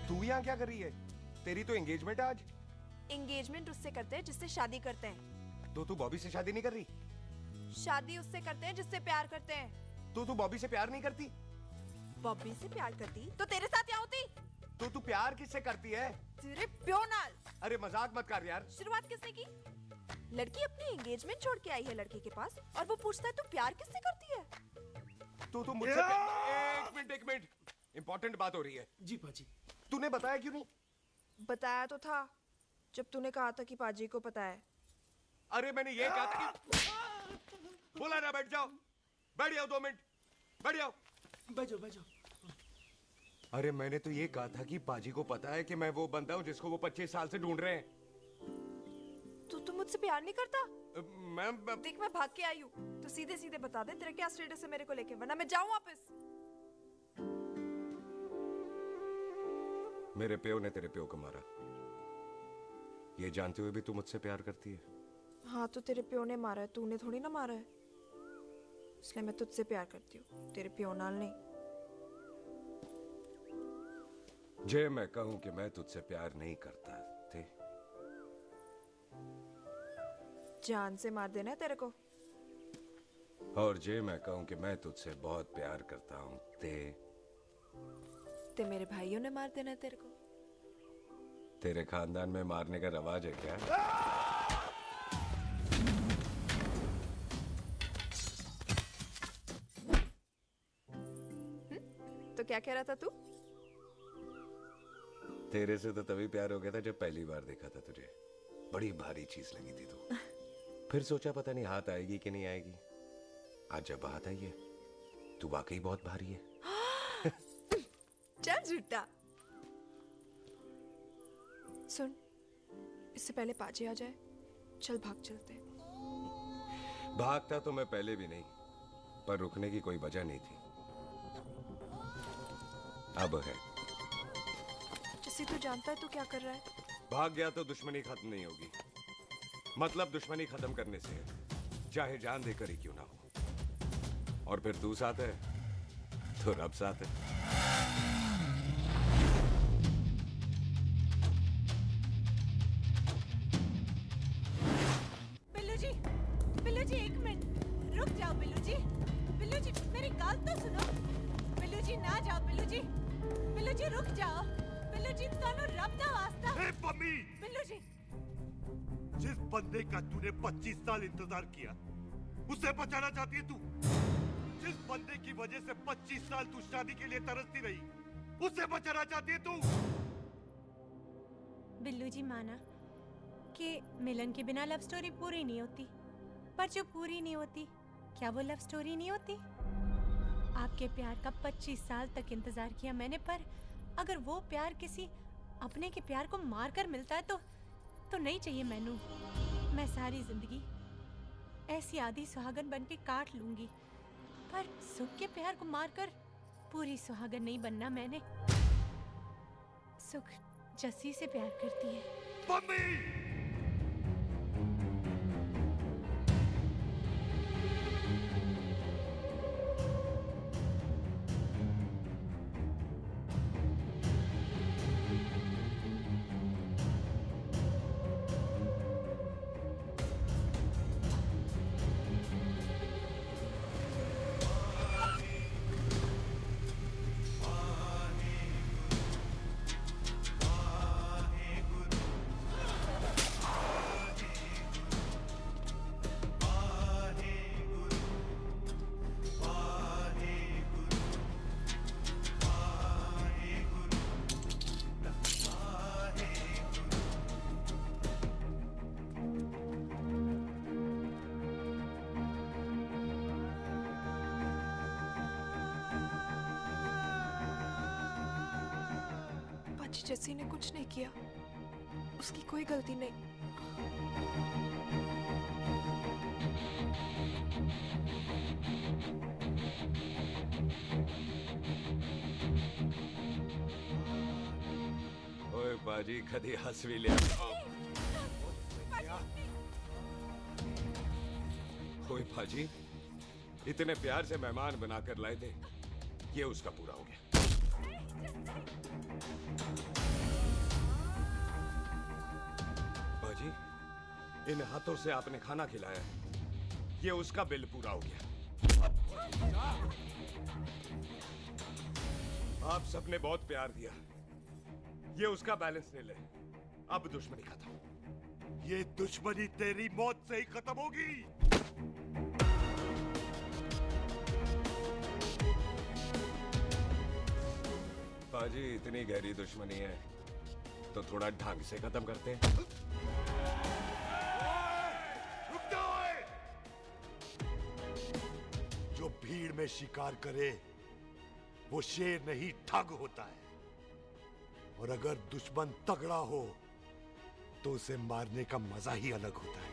तू यहाँ क्या कर रही है? तेरी तो एंगेजमेंट है आज। एंगेजमेंट उससे करते हैं जिससे शादी करते हैं। तो तू बॉबी से शादी नहीं कर रही? शादी उससे करते हैं जिससे प्यार करते हैं। तो तू बॉबी से प्यार नहीं करती? बॉबी से प्यार करती तो तेरे साथ क्या होती? तो तू प्यार किससे करती है? तेरे प्यो नाल। अरे मजाक मत कर यार। शुरुआत किसने की? लड़की अपनी एंगेजमेंट छोड़ के आई है लड़के के पास और वो पूछता है तू प्यार किससे करती है? तो मुझसे एक मिनट इंपॉर्टेंट बात हो रही है। जी पाजी। तूने बताया क्यों नहीं? बताया तो था जब तूने कहा था कि पाजी को पता है। अरे मैंने ये कहा था कि बोला ना बैठ जाओ। बैठ जाओ 2 मिनट। बैठ जाओ। बैठ जाओ। अरे मैंने तो ये कहा था कि पाजी को पता है कि मैं वो बंदा हूँ जिसको वो 25 साल से ढूंढ रहे हैं। तो तू मुझसे प्यार नहीं करता? मैं देख मैं भाग के आई हूँ, तो सीधे सीधे बता दे तेरा क्या स्टेटस है मेरे को लेके, वरना मैं जाऊँ वापस। मेरे प्यो ने तेरे प्यो को मारा, ये जानते हुए भी तू मुझसे प्यार करती है? हाँ तो तेरे प्यो ने मारा है, तूने थोड़ी ना मारा है, इसलिए मैं तुझसे प्यार करती हूँ, तेरे प्यो नाल नहीं। जे मैं कहूं कि मैं तुझसे प्यार नहीं करता थे, जान से मार देना है तेरे को। और जे मैं कहूं कि मैं तुझसे बहुत प्यार करता हूं ते मेरे भाइयों ने मार देना है तेरे को। तेरे खानदान में मारने का रवाज है क्या? तो क्या कह रहा था तू? तेरे से तो तभी प्यार हो गया था जब पहली बार देखा था तुझे, बड़ी भारी चीज लगी थी तू। फिर सोचा पता नहीं हाथ आएगी कि नहीं आएगी, आज जब हाथ आई है तू वाकई बहुत भारी है। चल झूठा। सुन, इससे पहले पाजी आ जाए, चल भाग चलते। भागता तो मैं पहले भी नहीं, पर रुकने की कोई वजह नहीं थी, अब है। जैसे तू जानता है तू क्या कर रहा है। भाग गया तो दुश्मनी खत्म नहीं होगी, मतलब दुश्मनी खत्म करने से चाहे जान देकर ही क्यों ना हो। और फिर तू साथ है तो रब साथ है। बिल्लू जी एक मिनट रुक जाओ। बिल्लू जी मेरी बात तो सुनो। बिल्लू जी ना जाओ। बिल्लू जी रुक जाओ। बिल्लू जी दोनों रब दा वास्ता। ए पम्मी, बिल्लू जी, जिस बंदे का तूने 25 साल इंतजार किया उसे बचाना चाहती है तू? जिस बंदे की वजह से 25 साल तू शादी के लिए तरसती रही उसे बचाना चाहती है तू? बिल्लू जी माना कि मिलन के बिना लव स्टोरी पूरी नहीं होती, पर जो पूरी नहीं होती क्या वो लव स्टोरी नहीं होती? आपके प्यार का 25 साल तक इंतजार किया मैंने, पर अगर वो प्यार किसी अपने के प्यार को मारकर मिलता है तो नहीं चाहिए मैनू। मैं सारी जिंदगी ऐसी आधी सुहागन बन के काट लूंगी, पर सुख के प्यार को मारकर पूरी सुहागन नहीं बनना मैंने। सुख जस्सी से प्यार करती है। मम्मी! जस्सी ने कुछ नहीं किया, उसकी कोई गलती नहीं। ओए बाजी कदी हंस भी लिया। ओए बाजी इतने प्यार से मेहमान बनाकर लाए थे, ये उसका पूरा हो गया। बाजी इन हाथों से आपने खाना खिलाया है, ये उसका बिल पूरा हो गया। आप सबने बहुत प्यार दिया, ये उसका बैलेंस ले ले। अब दुश्मनी खत्म। ये दुश्मनी तेरी मौत से ही खत्म होगी। बाजी इतनी गहरी दुश्मनी है तो थोड़ा ढंग से खत्म करते हैं। रुक जाओ! जो भीड़ में शिकार करे वो शेर नहीं ठग होता है, और अगर दुश्मन तगड़ा हो तो उसे मारने का मजा ही अलग होता है।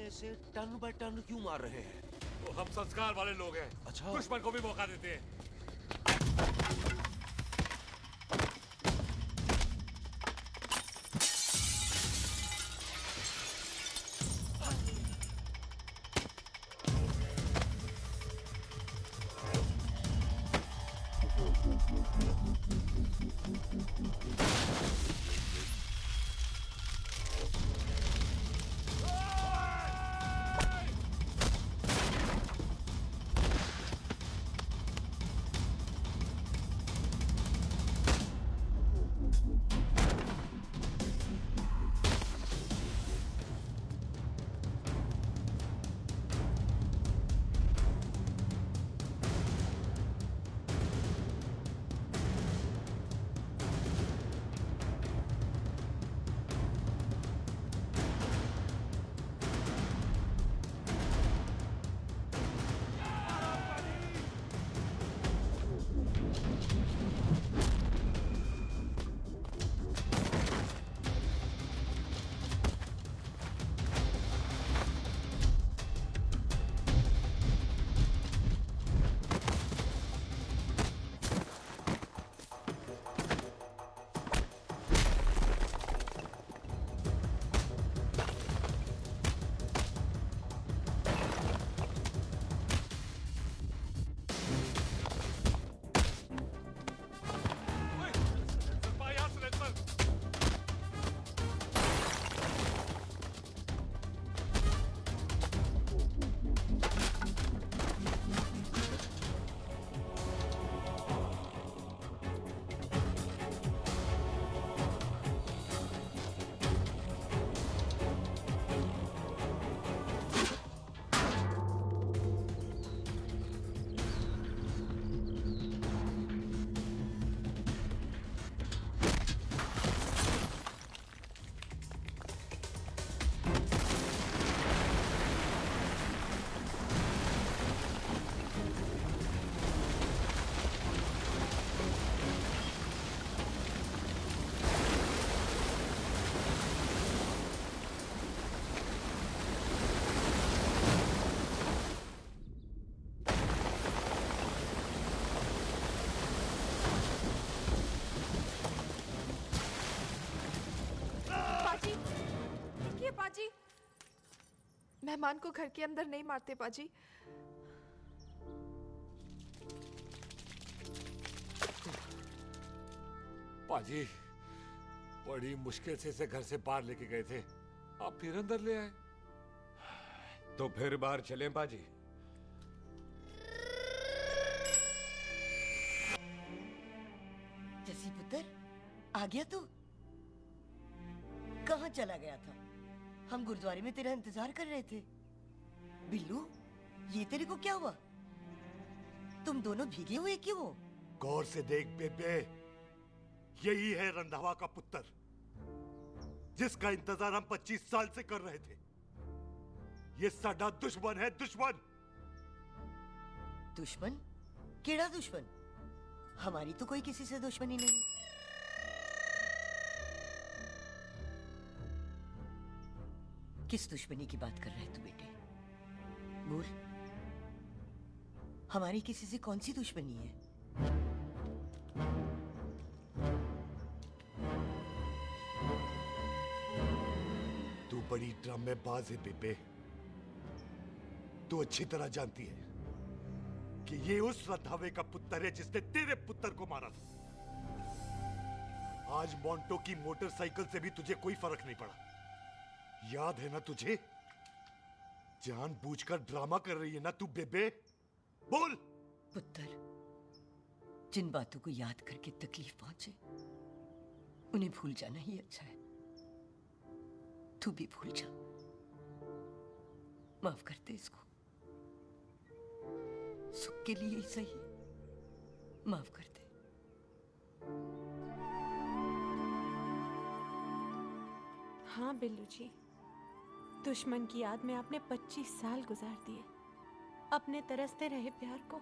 ऐसे टन बाय टन क्यों मार रहे हैं? वो हम संस्कार वाले लोग हैं। अच्छा, दुश्मन को भी मौका देते हैं। मेहमान को घर के अंदर नहीं मारते पाजी। पाजी, बड़ी मुश्किल से इसे घर से बाहर लेके गए थे, आप फिर अंदर ले आए। तो फिर बाहर चलें पाजी। जसी पुत्र, आ गया तू? कहाँ चला गया था? हम गुरुद्वारे में तेरा इंतजार कर रहे थे। बिल्लू, ये तेरे को क्या हुआ? तुम दोनों भीगे हुए क्यों हो? गौर से देख बेबे, यही है रंधावा का पुत्र, जिसका इंतजार हम 25 साल से कर रहे थे। ये साडा दुश्मन है, दुश्मन। दुश्मन? केड़ा दुश्मन? हमारी तो कोई किसी से दुश्मनी नहीं। किस दुश्मनी की बात कर रहे तू बेटे? बोल, हमारी किसी से कौन सी दुश्मनी है? तू बड़ी ड्रामेबाज है बेबे। तू अच्छी तरह जानती है कि ये उस रंधावे का पुत्र है जिसने तेरे पुत्र को मारा था। आज मोंटो की मोटरसाइकिल से भी तुझे कोई फर्क नहीं पड़ा। याद है ना तुझे? जानबूझकर ड्रामा कर रही है ना तू बेबे? बोल। पुत्र, जिन बातों को याद करके तकलीफ पहुंचे, उन्हें भूल जाना ही अच्छा है। तू भी भूल जा। माफ कर दे इसको। सुख के लिए ही सही, माफ कर दे। हाँ बिल्लू जी, दुश्मन की याद में आपने 25 साल गुजार दिए। अपने तरसते रहे प्यार को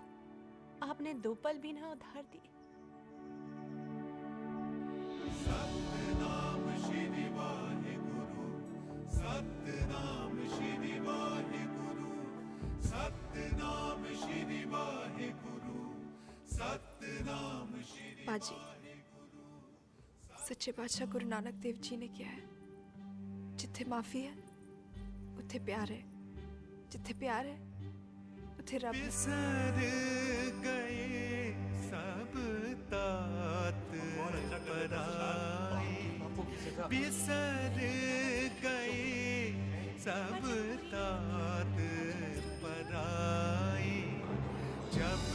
आपने 2 पल भी ना उधार दिए। सतनाम श्री वाहेगुरु, सतनाम श्री वाहेगुरु, सतनाम श्री वाहेगुरु, सतनाम श्री पाजी, सच्चे बादशाह गुरु नानक देव जी ने किया है, जिथे माफी है उथे प्यार है, जिथे प्यार है उथे रब है। बिसर गए सब तात पराए, बिसर गए सब तात पराए, जब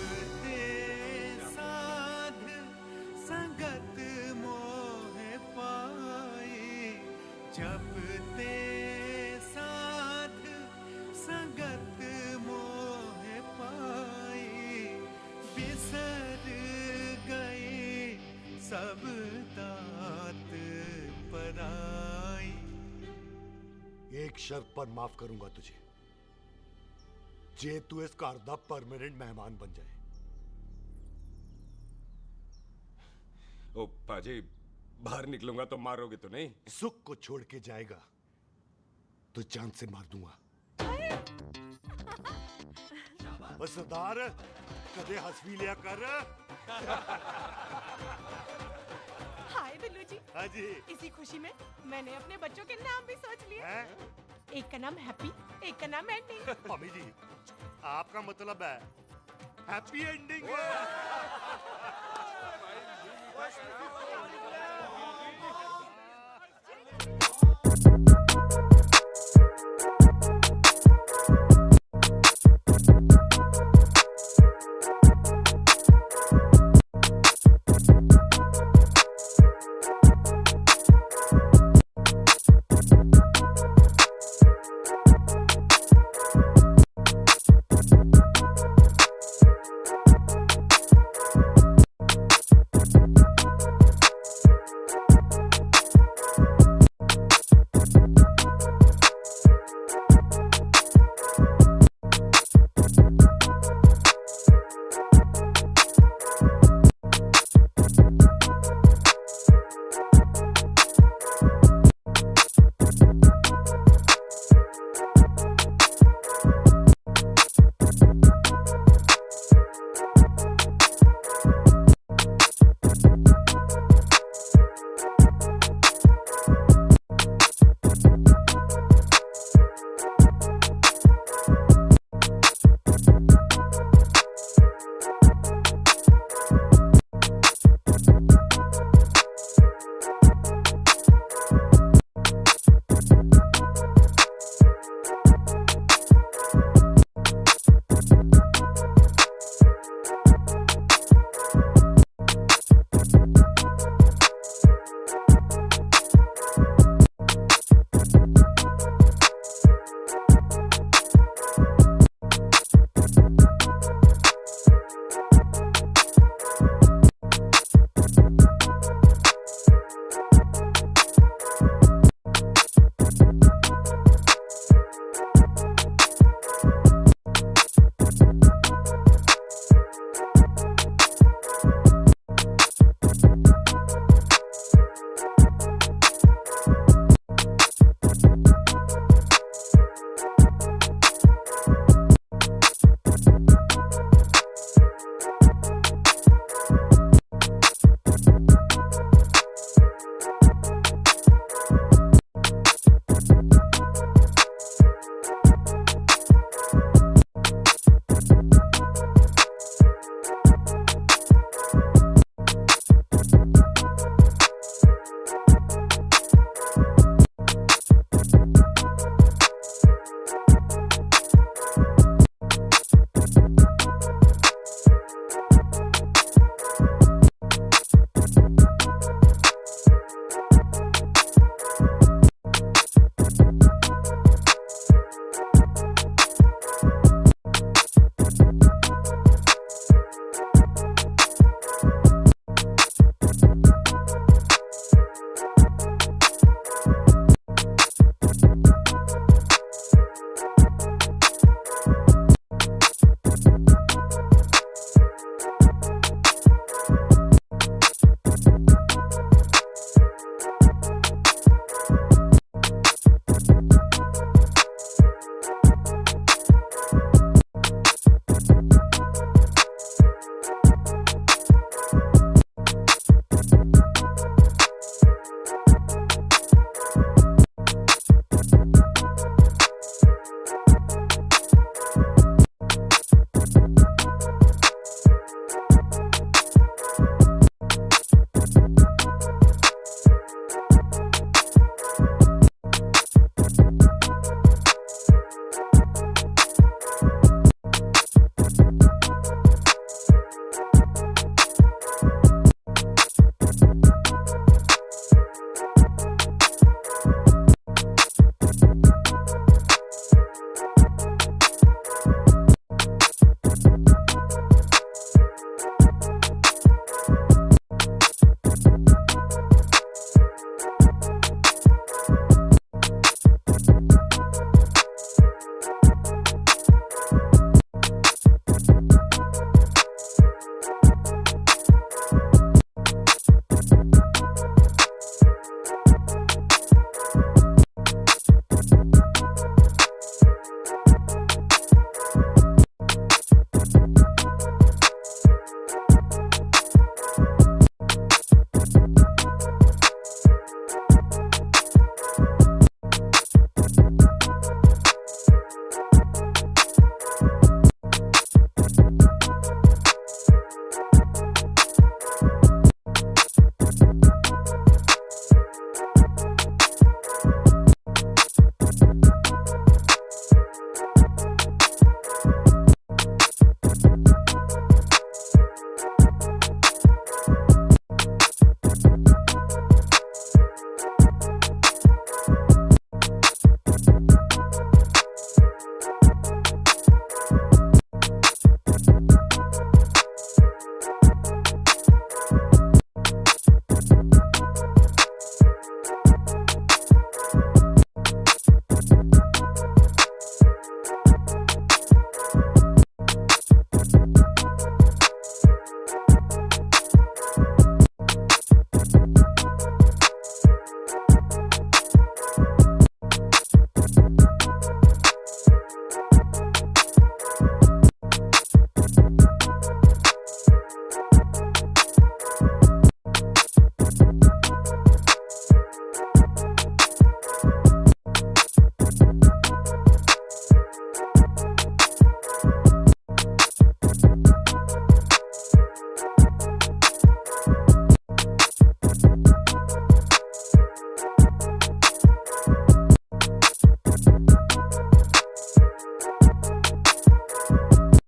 ते साध संगत मोह पाए, जब ते साध संगत मोह पाए, बिसर गए सब तात पराए। एक शर्त पर माफ करूंगा तुझे, जे तू इस घर दा परमानेंट मेहमान बन जाए। ओ पाजी, बाहर निकलूंगा तो मारोगे तो नहीं? सुख को छोड़ के जाएगा तो जान से मार दूंगा। ओ सरदार, कदे हंस भी लिया कर। हाय बिल्लू जी। हाँ जी। इसी खुशी में मैंने अपने बच्चों के नाम भी सोच लिए। एक का नाम हैप्पी, एक का नाम एंडिंग। मम्मी जी, आपका मतलब है हैप्पी एंडिंग।